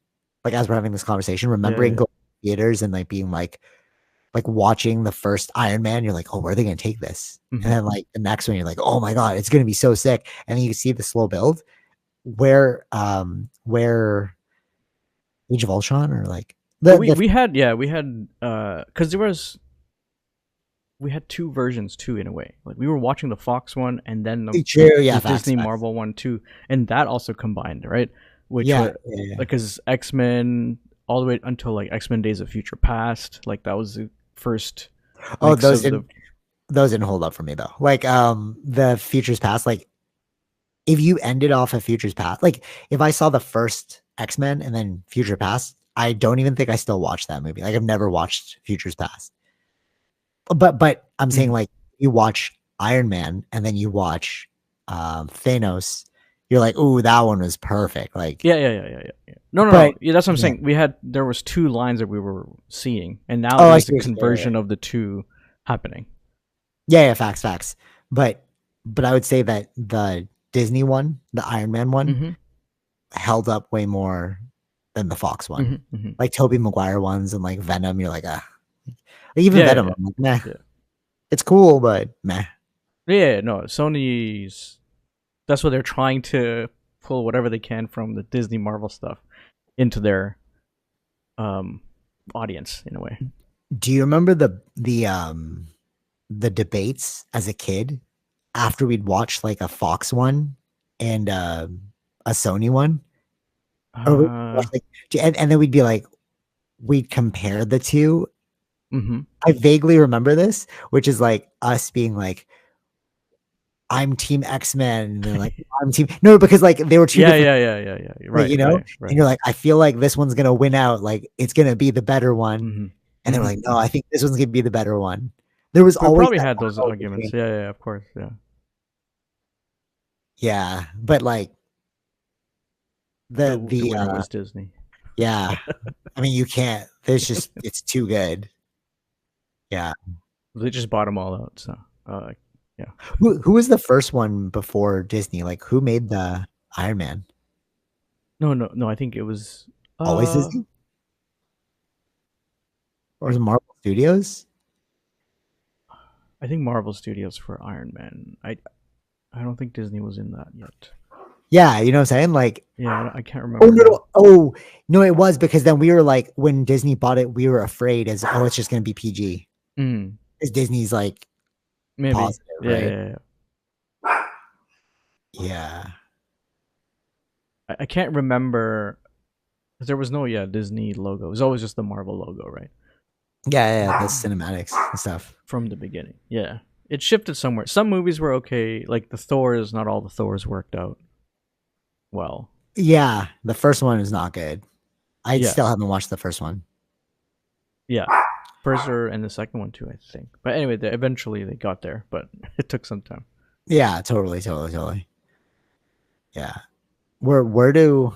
like as we're having this conversation, yeah, remembering yeah. going to theaters and like being like watching the first Iron Man, you're like, oh, where are they gonna take this? And Hmm. then like the next one, you're like, oh my God, it's gonna be so sick. And then you see the slow build where Age of Ultron or like But the we had, yeah, we had because there was, we had two versions too in a way. Like we were watching the Fox one and then true, yeah, the facts, Disney facts. Marvel one too, and that also combined, right? Which Yeah, was yeah, yeah. like because X-Men all the way until like X-Men Days of Future Past, like that was the first Oh, mix of the. those didn't hold up for me though. Like the Futures Past, like if you ended off of Futures Past, like if I saw the first X-Men and then Future Past, I don't even think I still watched that movie. Like I've never watched Futures Past. But I'm saying Mhm. like you watch Iron Man and then you watch Thanos, you're like, ooh, that one was perfect. Like, Yeah, yeah, yeah, yeah, yeah, yeah. No, no, but no. Yeah, that's what I'm yeah. saying. We had there was two lines that we were seeing, and now Oh, I there's see a what you're saying. conversion of the two happening. Yeah, yeah, facts, facts. But I would say that the Disney one, the Iron Man one, Mm-hmm. held up way more than the Fox one. Mm-hmm. Mm-hmm. Like Tobey Maguire ones and like Venom, you're like, ah. Like, even Yeah, yeah, Venom, yeah, I'm like, meh. yeah. It's cool, but meh. Yeah, no, Sony's that's what they're trying to pull whatever they can from the Disney Marvel stuff into their um audience in a way. Do you remember the debates as a kid after we'd watched like a Fox one and a Sony one? Or we'd watch, Uh, like, and then we'd be like, we'd compare the two. mm-hmm. I vaguely remember this, which is like us being like, I'm Team X-Men, and they're like, I'm Team No, because like they were two Yeah, different, yeah, yeah, yeah, yeah. like Right, right, and right. you're like, I feel like this one's gonna win out, like it's gonna be the better one, Mm-hmm. and they were Mm-hmm. like, no, Mm-hmm. I think this one's gonna be the better one. There was We always probably that had those battle arguments. between, Yeah, yeah, of course. Yeah. yeah, but like The the winner was Disney. yeah, I mean, you can't. There's just it's too good. Yeah. They just bought them all out. So, uh, yeah. Who was the first one before Disney? Like who made the Iron Man? No, no, no. I think it was. Always Uh, Disney? Or was it Marvel Studios? I think Marvel Studios for Iron Man. I don't think Disney was in that yet. Yeah, you know what I'm saying? Like, Yeah, I can't oh remember no, now. no, oh no, it was because then we were like, when Disney bought it, we were afraid as oh, it's just gonna be PG. Mm, Because Disney's like maybe. positive, Yeah, right? yeah, yeah. Yeah. I can't remember. 'Cause there was no Disney logo. It was always just the Marvel logo, right? Yeah, yeah, the cinematics and stuff. From the beginning. Yeah. It shifted somewhere. Some movies were okay. Like the Thors, not all the Thors worked out well. Yeah, the first one is not good. I Yeah. still haven't watched the first one. Yeah. First or and the second one too, I think. But anyway, eventually they got there, but it took some time. Yeah, totally, totally, totally. Yeah. Where do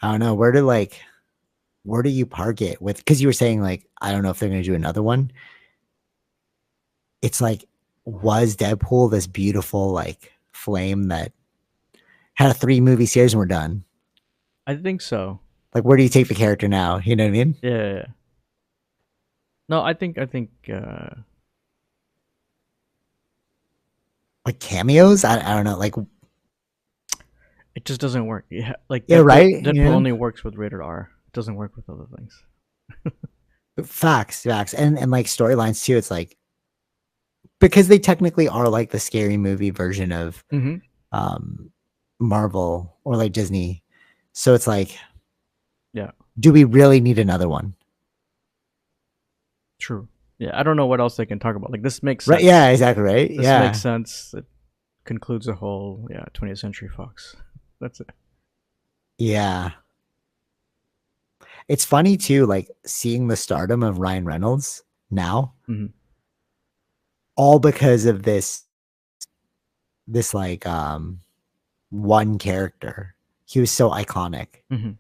I don't know, where do you park it with because you were saying like I don't know if they're gonna do another one. It's like, was Deadpool this beautiful like flame that had a 3 movie series and we're done? I think so. Like, where do you take the character now? You know what I mean? Yeah. Yeah, yeah. No, I think like cameos. I don't know. Like It just doesn't work. Yeah, like yeah, Deadpool. right. Deadpool only works with rated R. It doesn't work with other things. Facts, facts, and like storylines too. It's like because they technically are like the scary movie version of Mm-hmm. um Marvel or like Disney. So it's like, Yeah. do we really need another one? True. Yeah, I don't know what else they can talk about. Like this makes Right? Yeah, sense. exactly. Right? This makes Yeah, sense. It concludes the whole 20th Century Fox. That's it. yeah. It's funny too, like seeing the stardom of Ryan Reynolds now, Mm-hmm. all because of this like one character. He was so iconic. Mm-hmm.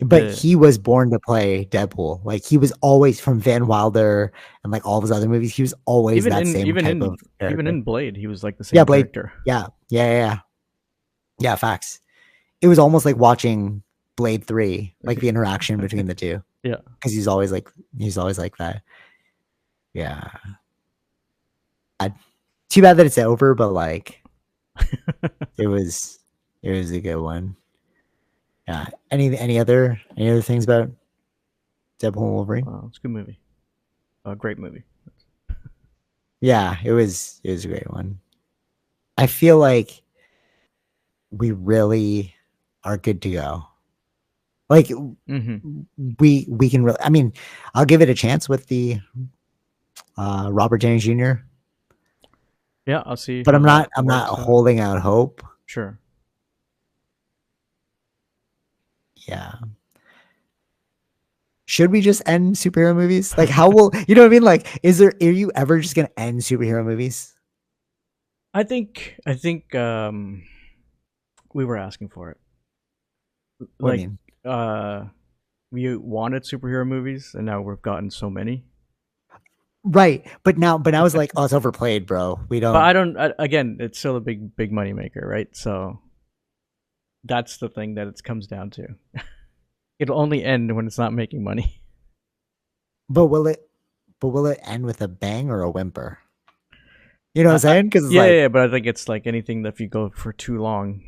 But Yeah. he was born to play Deadpool. Like he was always from Van Wilder and like all of his other movies. He was always Even that in same even type in of even character. in Blade, he was like the Yeah, same Blade. character. Yeah, yeah, yeah, yeah. Yeah, facts. It was almost like watching Blade 3, like the interaction between the two. Yeah. Because he's always like that. Yeah. Too bad that it's over, but like it was it was a good one. Yeah. Any other things about Deadpool and Wolverine? It's a good movie. A great movie. Yeah, it was a great one. I feel like we really are good to go. Like Mm-hmm. we can really I mean, I'll give it a chance with the Robert Downey Jr., Yeah, I'll see but how that I'm not works out. holding out hope. Sure. Yeah. Should we just end superhero movies? Like how will you know what I mean? Like, are you ever just gonna end superhero movies? I think we were asking for it. What do Like you mean? uh we wanted superhero movies and now we've gotten so many. Right. But now it's like, oh, it's overplayed, bro. We But don't again, it's still a big money maker, right? So that's the thing that it comes down to. It'll only end when it's not making money. but will it end with a bang or a whimper? You know what I'm I, saying? Because it's yeah, yeah, like, yeah, but I think it's like anything that if you go for too long,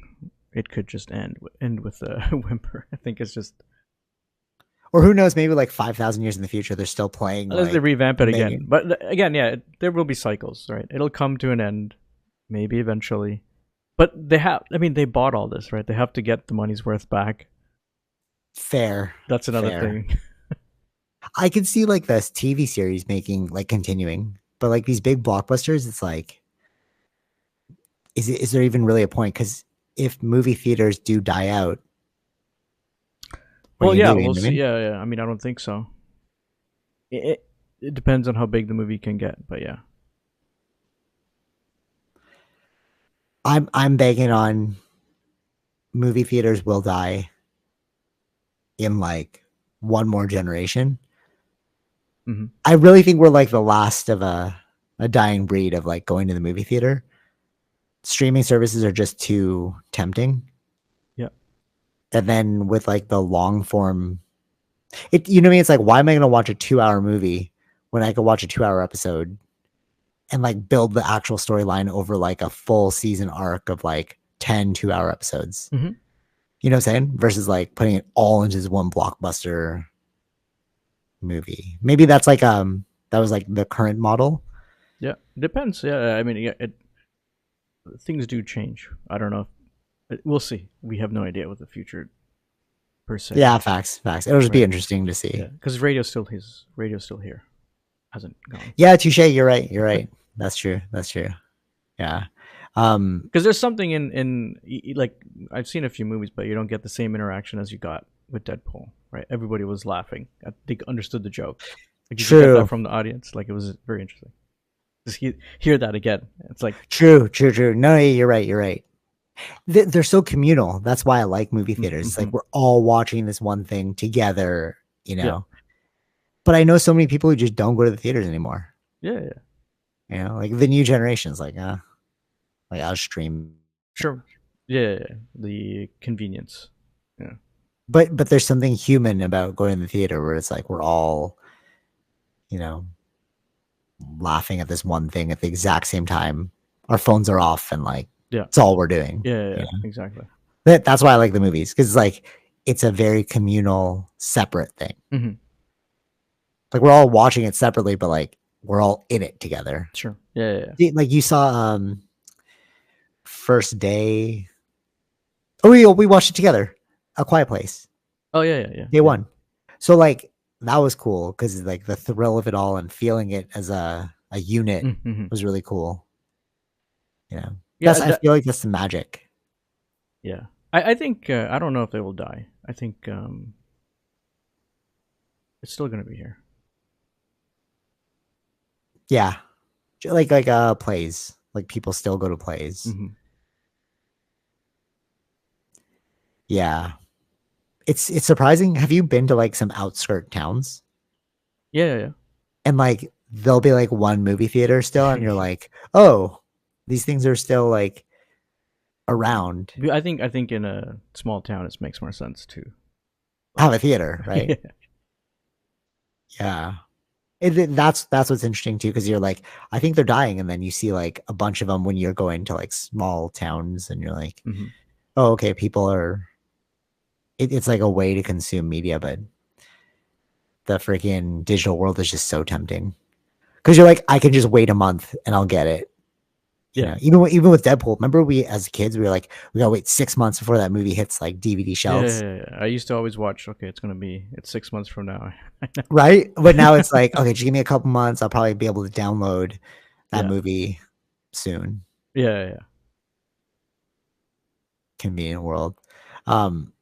it could just end with a whimper. I think it's just or who knows, maybe like 5,000 years in the future, they're still playing unless they like revamp it again. Megan. But again, yeah, there will be cycles, right? It'll come to an end, maybe eventually. But they have. I mean, they bought all this, right? They have to get the money's worth back. Fair. That's another Fair. thing. I could see like this TV series making like continuing, but like these big blockbusters, it's like, is there even really a point? Because if movie theaters do die out, what do Well, you yeah, do? You we'll know what I see. mean? Yeah, yeah. I mean, I don't think so. It depends on how big the movie can get, but yeah. I'm begging on movie theaters will die in like one more generation. Hmm. I really think we're like the last of a dying breed of like going to the movie theater. Streaming services are just too tempting. Yeah. And then with like the long form, it you know what I mean? It's like, why am I going to watch a 2 hour movie when I could watch a 2 hour episode and like build the actual storyline over like a full season arc of like 10 2 hour episodes? Hmm. You know what I'm saying? Versus like putting it all into this one blockbuster movie. Maybe that's like that was like the current model. Yeah. Depends. Yeah. I mean, yeah, things do change. I don't know. We'll see. We have no idea what the future per se. Yeah, facts, facts. It'll just be Right. interesting to Yeah. see. Because radio's still here. Hasn't gone. Yeah, touche. You're right. You're right. That's true. That's true. Yeah. Because there's something like I've seen a few movies, but you don't get the same interaction as you got with Deadpool, right? Everybody was laughing. They understood the joke. Like you could get that True. from the audience. Like it was very interesting. Just hear that again. It's like True. True. True. No, you're right. You're right. They're so communal. That's why I like movie theaters. It's like mm-hmm. we're all watching this one thing together, you Yeah, know. But I know so many people who just don't go to the theaters anymore. yeah, yeah. You know, like the new generation's like I'll stream. Sure. Yeah, yeah, yeah. The convenience. Yeah. But there's something human about going to the theater where it's like we're all, you know, laughing at this one thing at the exact same time our phones are off and like Yeah. it's all we're doing. Yeah. Yeah. You Yeah. know? Exactly. That's why I like the movies because like it's a very communal, separate thing. Hmm. Like we're all watching it separately, but like we're all in it together. Sure. Yeah. Yeah. Yeah. Like you saw First Day. Oh, we watched it together. A Quiet Place. Oh yeah. Yeah. Yeah. Day Yeah. one. So like that was cool because like the thrill of it all and feeling it as a unit Mm-hmm. was really cool. You know, Yeah. I feel like that's the magic. Yeah. I think I don't know if they will die. I think it's still gonna be here. Yeah, plays. Like people still go to plays. Hmm. Yeah, it's surprising. Have you been to like some outskirt towns Yeah. Yeah. and like there'll be like one movie theater still, and Yeah. you're like, oh, these things are still like around. I think in a small town it makes more sense to Have like a theater, right? yeah. Yeah. That's what's interesting too, because you're like, I think they're dying, and then you see like a bunch of them when you're going to like small towns, and you're like, Hmm. oh, okay, people are. It's like a way to consume media, but the freaking digital world is just so tempting because you're like, I can just wait a month and I'll get it. You Yeah. know, even with Deadpool, remember we as kids we were like, we gotta wait 6 months before that movie hits like DVD Yeah, shelves, yeah, yeah. I used to always watch. Okay, it's 6 months from now. I know. right? But now it's like, okay, just give me a couple months, I'll probably be able to download that Yeah, movie soon. yeah, yeah. Convenient world. Um,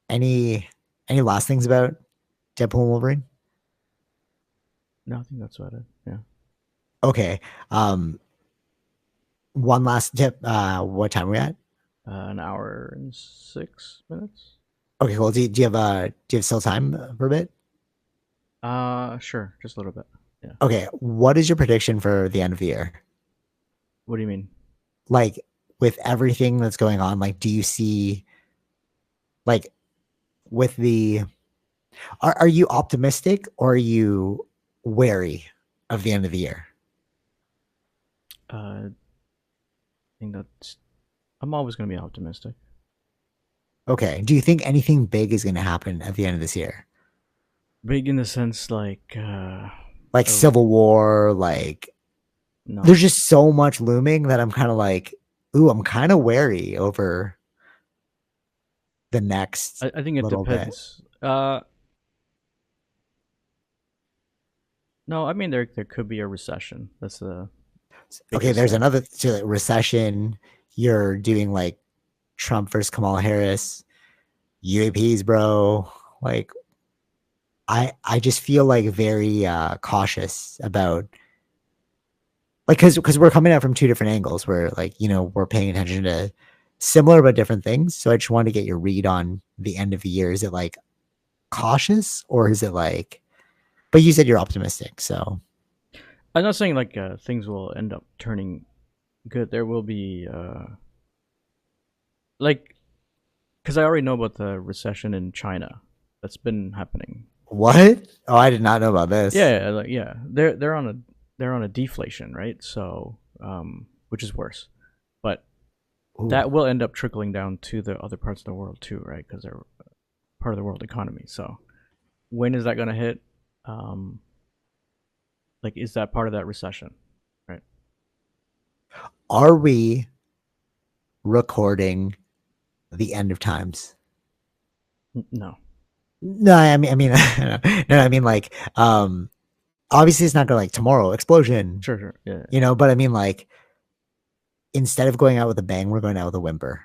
any last things about Deadpool and Wolverine? No, I think that's about it. Yeah. Okay. One last tip. What time are we at? An hour and 6 minutes. Okay, cool. Do you have still time for a bit? Sure, just a little bit. Yeah. Okay. What is your prediction for the end of the year? What do you mean? Like with everything that's going on, like do you see like with the are you optimistic or are you wary of the end of the year? I think that's. I'm always gonna be optimistic. Okay. Do you think anything big is going to happen at the end of this year? Big in the sense like, Like of Civil War, like no. there's just so much looming that I'm kind of like, ooh, I'm kind of wary over the next I think it little bit. depends. No, I mean there could be a recession. That's the Okay, biggest there's thing. another so like, recession. You're doing like Trump versus Kamala Harris, UAPs, bro. Like I just feel like very cautious about like because we're coming at it from two different angles. Where like we're paying attention to similar but different things. So I just wanted to get your read on the end of the year. Is it like cautious or is it like? But you said you're optimistic, so I'm not saying like things will end up turning good. There will be like because I already know about the recession in China that's been happening. what? Oh, I did not know about this. Yeah, like yeah, they're on a deflation, right? So, which is worse, but Ooh. that will end up trickling down to the other parts of the world too, right? Because they're part of the world economy. So, when is that going to hit? Um, like, is that part of that recession, right? Are we recording the end of times? No, No, no, I mean like, obviously it's not gonna like tomorrow explosion, sure, sure, yeah. but I mean like, instead of going out with a bang, we're going out with a whimper,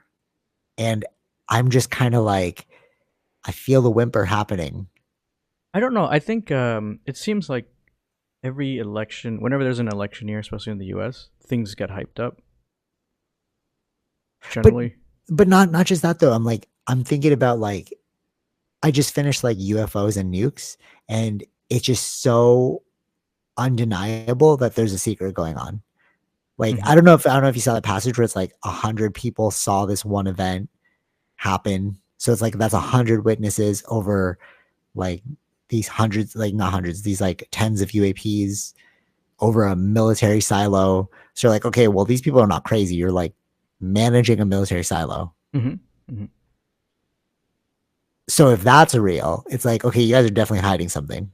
and I'm just kind of like, I feel the whimper happening. I don't know. I think it seems like every election, whenever there's an election year, especially in the U.S., things get hyped up. But Generally, not just that though. I'm thinking about like I just finished like UFOs and nukes, and it's just so undeniable that there's a secret going on. Like hmm I don't know if you saw that passage where it's like 100 people saw this one event happen. So it's like that's 100 witnesses over like these hundreds, like not hundreds, these like tens of UAPs. over a military silo. So you're like, okay, well, these people are not crazy. You're like managing a military silo. Mm-hmm. Mm-hmm. So if that's real, it's like, okay, you guys are definitely hiding something.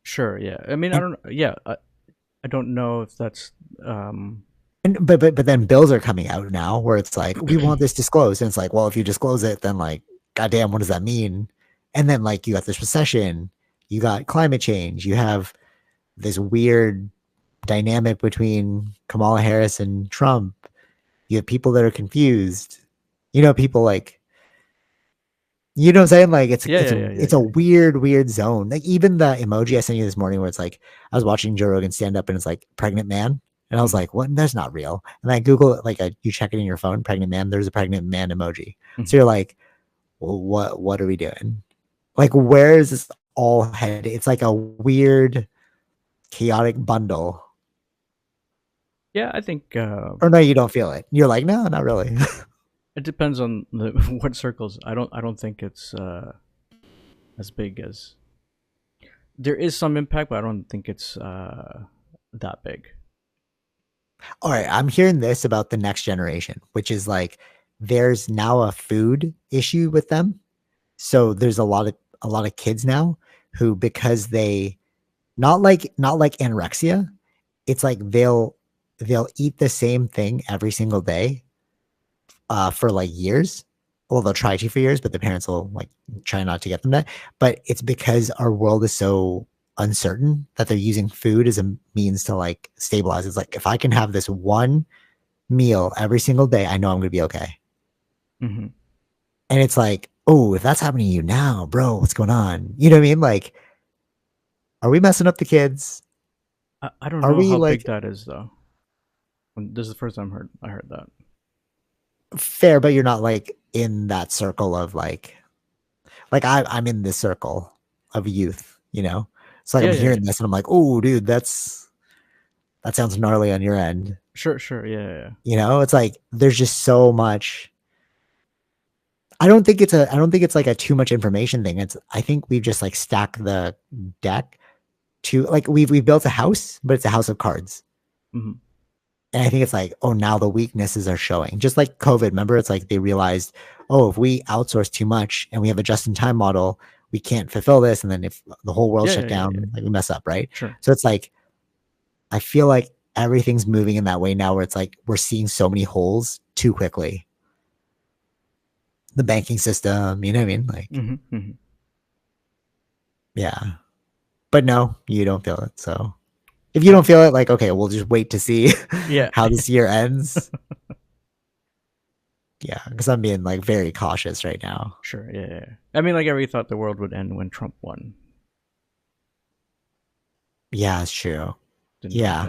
Sure. Yeah. I mean, I And don't. Yeah. I don't know if that's. but then bills are coming out now where it's like, we want this disclosed. And it's like, well, if you disclose it, then like, goddamn, what does that mean? And then like you got this recession, you got climate change, you have this weird dynamic between Kamala Harris and Trump. You have people that are confused. People like, you know what I'm saying? Like it's Yeah. it's Yeah. a Yeah. Yeah. it's a weird zone. Like even the emoji I sent you this morning where it's like I was watching Joe Rogan stand up and it's like pregnant man. And I was Mm-hmm. like, what? That's not real. And I Google it, like you check it in your phone, pregnant man, there's a pregnant man emoji. Mm-hmm. So you're like, well, what are we doing? Like, where is this all headed? It's like a weird, chaotic bundle. Yeah. I think Or no, you don't feel it. You're like, no, not really. it depends on the what circles. I don't. I don't think it's as big as. There is some impact, but I don't think it's that big. All right, I'm hearing this about the next generation, which is like there's now a food issue with them. So there's a lot of kids now who, because they not like anorexia, it's like they'll eat the same thing every single day for like years. Well, they'll try to for years, but the parents will like try not to get them that. But it's because our world is so uncertain that they're using food as a means to like stabilize. It's like if I can have this one meal every single day, I know I'm gonna be okay. Mm-hmm. And it's like, oh, if that's happening to you now, bro, what's going on? You know what I mean? Like, are we messing up the kids? I don't Are know we how big like that is though. This is the first time I heard that. fair, but you're not like in that circle of like I'm in this circle of youth, you know? So like Yeah. I'm Yeah. Yeah. hearing this and I'm like, oh dude, that sounds gnarly on your end. Sure. Sure. Yeah. Yeah. It's like there's just so much. I don't think it's like a too much information thing. I think we've just like stacked the deck to like we've built a house, but it's a house of cards. Mm-hmm. And I think it's like, oh, now the weaknesses are showing. Just like COVID, remember? It's like they realized, oh, if we outsource too much and we have a just-in-time model, we can't fulfill this. And then if the whole world Yeah. shut Yeah. Yeah. Yeah. down, like we mess up, right? Sure. So it's like I feel like everything's moving in that way now where it's like we're seeing so many holes too quickly. The banking system, you know what I mean? Like, Mm-hmm. Mm-hmm. yeah. But no, you don't feel it. So if you don't feel it, like, okay, we'll just wait to see Yeah. how this year ends. Yeah, because I'm being like very cautious right now. Sure. Yeah. Yeah. I mean, like, everybody thought the world would end when Trump won. Yeah, it's true. Didn't Yeah.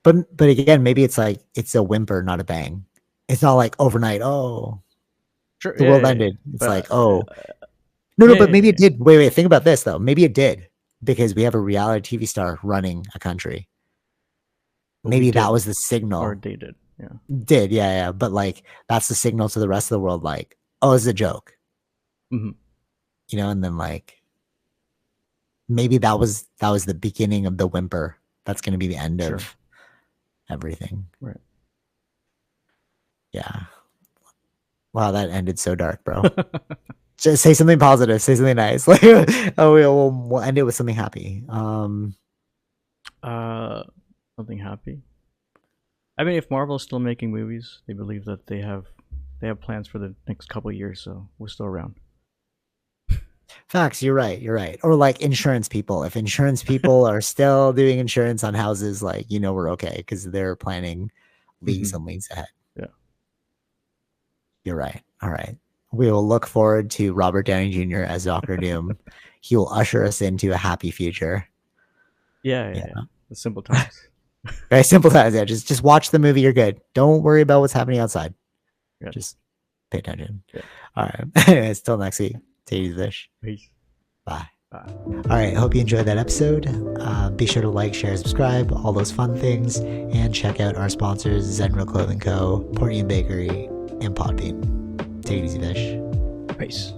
happen. But again, maybe it's like it's a whimper, not a bang. It's not like overnight, oh, Sure. the Yeah. world Yeah. Yeah. ended. It's But like, oh, no, yeah. but Yeah. maybe it Yeah. did. Wait, think about this though. Maybe it did because we have a reality TV star running a country. But we Maybe that did, was the or signal. they did. Yeah. Did, yeah. But like that's the signal to the rest of the world, like, oh, it's a joke. Mm-hmm. And then like maybe that was the beginning of the whimper. That's gonna be the end Sure. of everything. Right. Yeah. Wow, that ended so dark, bro. Just say something positive. Say something nice. Like, oh, we'll end it with something happy. Uh, Something happy. I mean, if Marvel's still making movies, they believe that they have plans for the next couple of years, so we're still around. Facts. You're right. You're right. Or like insurance people. If insurance people are still doing insurance on houses, like we're okay because they're planning leagues Mm-hmm. and leagues ahead. Yeah. You're right. All right. We will look forward to Robert Downey Jr. as Doctor Doom. He will usher us into a happy future. Yeah. Yeah. Yeah. The simple times. Very simple as that. Just watch the movie. You're good. Don't worry about what's happening outside. Yeah. Just pay attention. Yeah. All right. Anyways, till next week. Take it easy, Vish. Peace. Bye. Bye. All right. Hope you enjoyed that episode. Be sure to like, share, subscribe, all those fun things, and check out our sponsors: Zenro Clothing Co., Portian Bakery, and Podbean. Take it easy, Vish. Peace.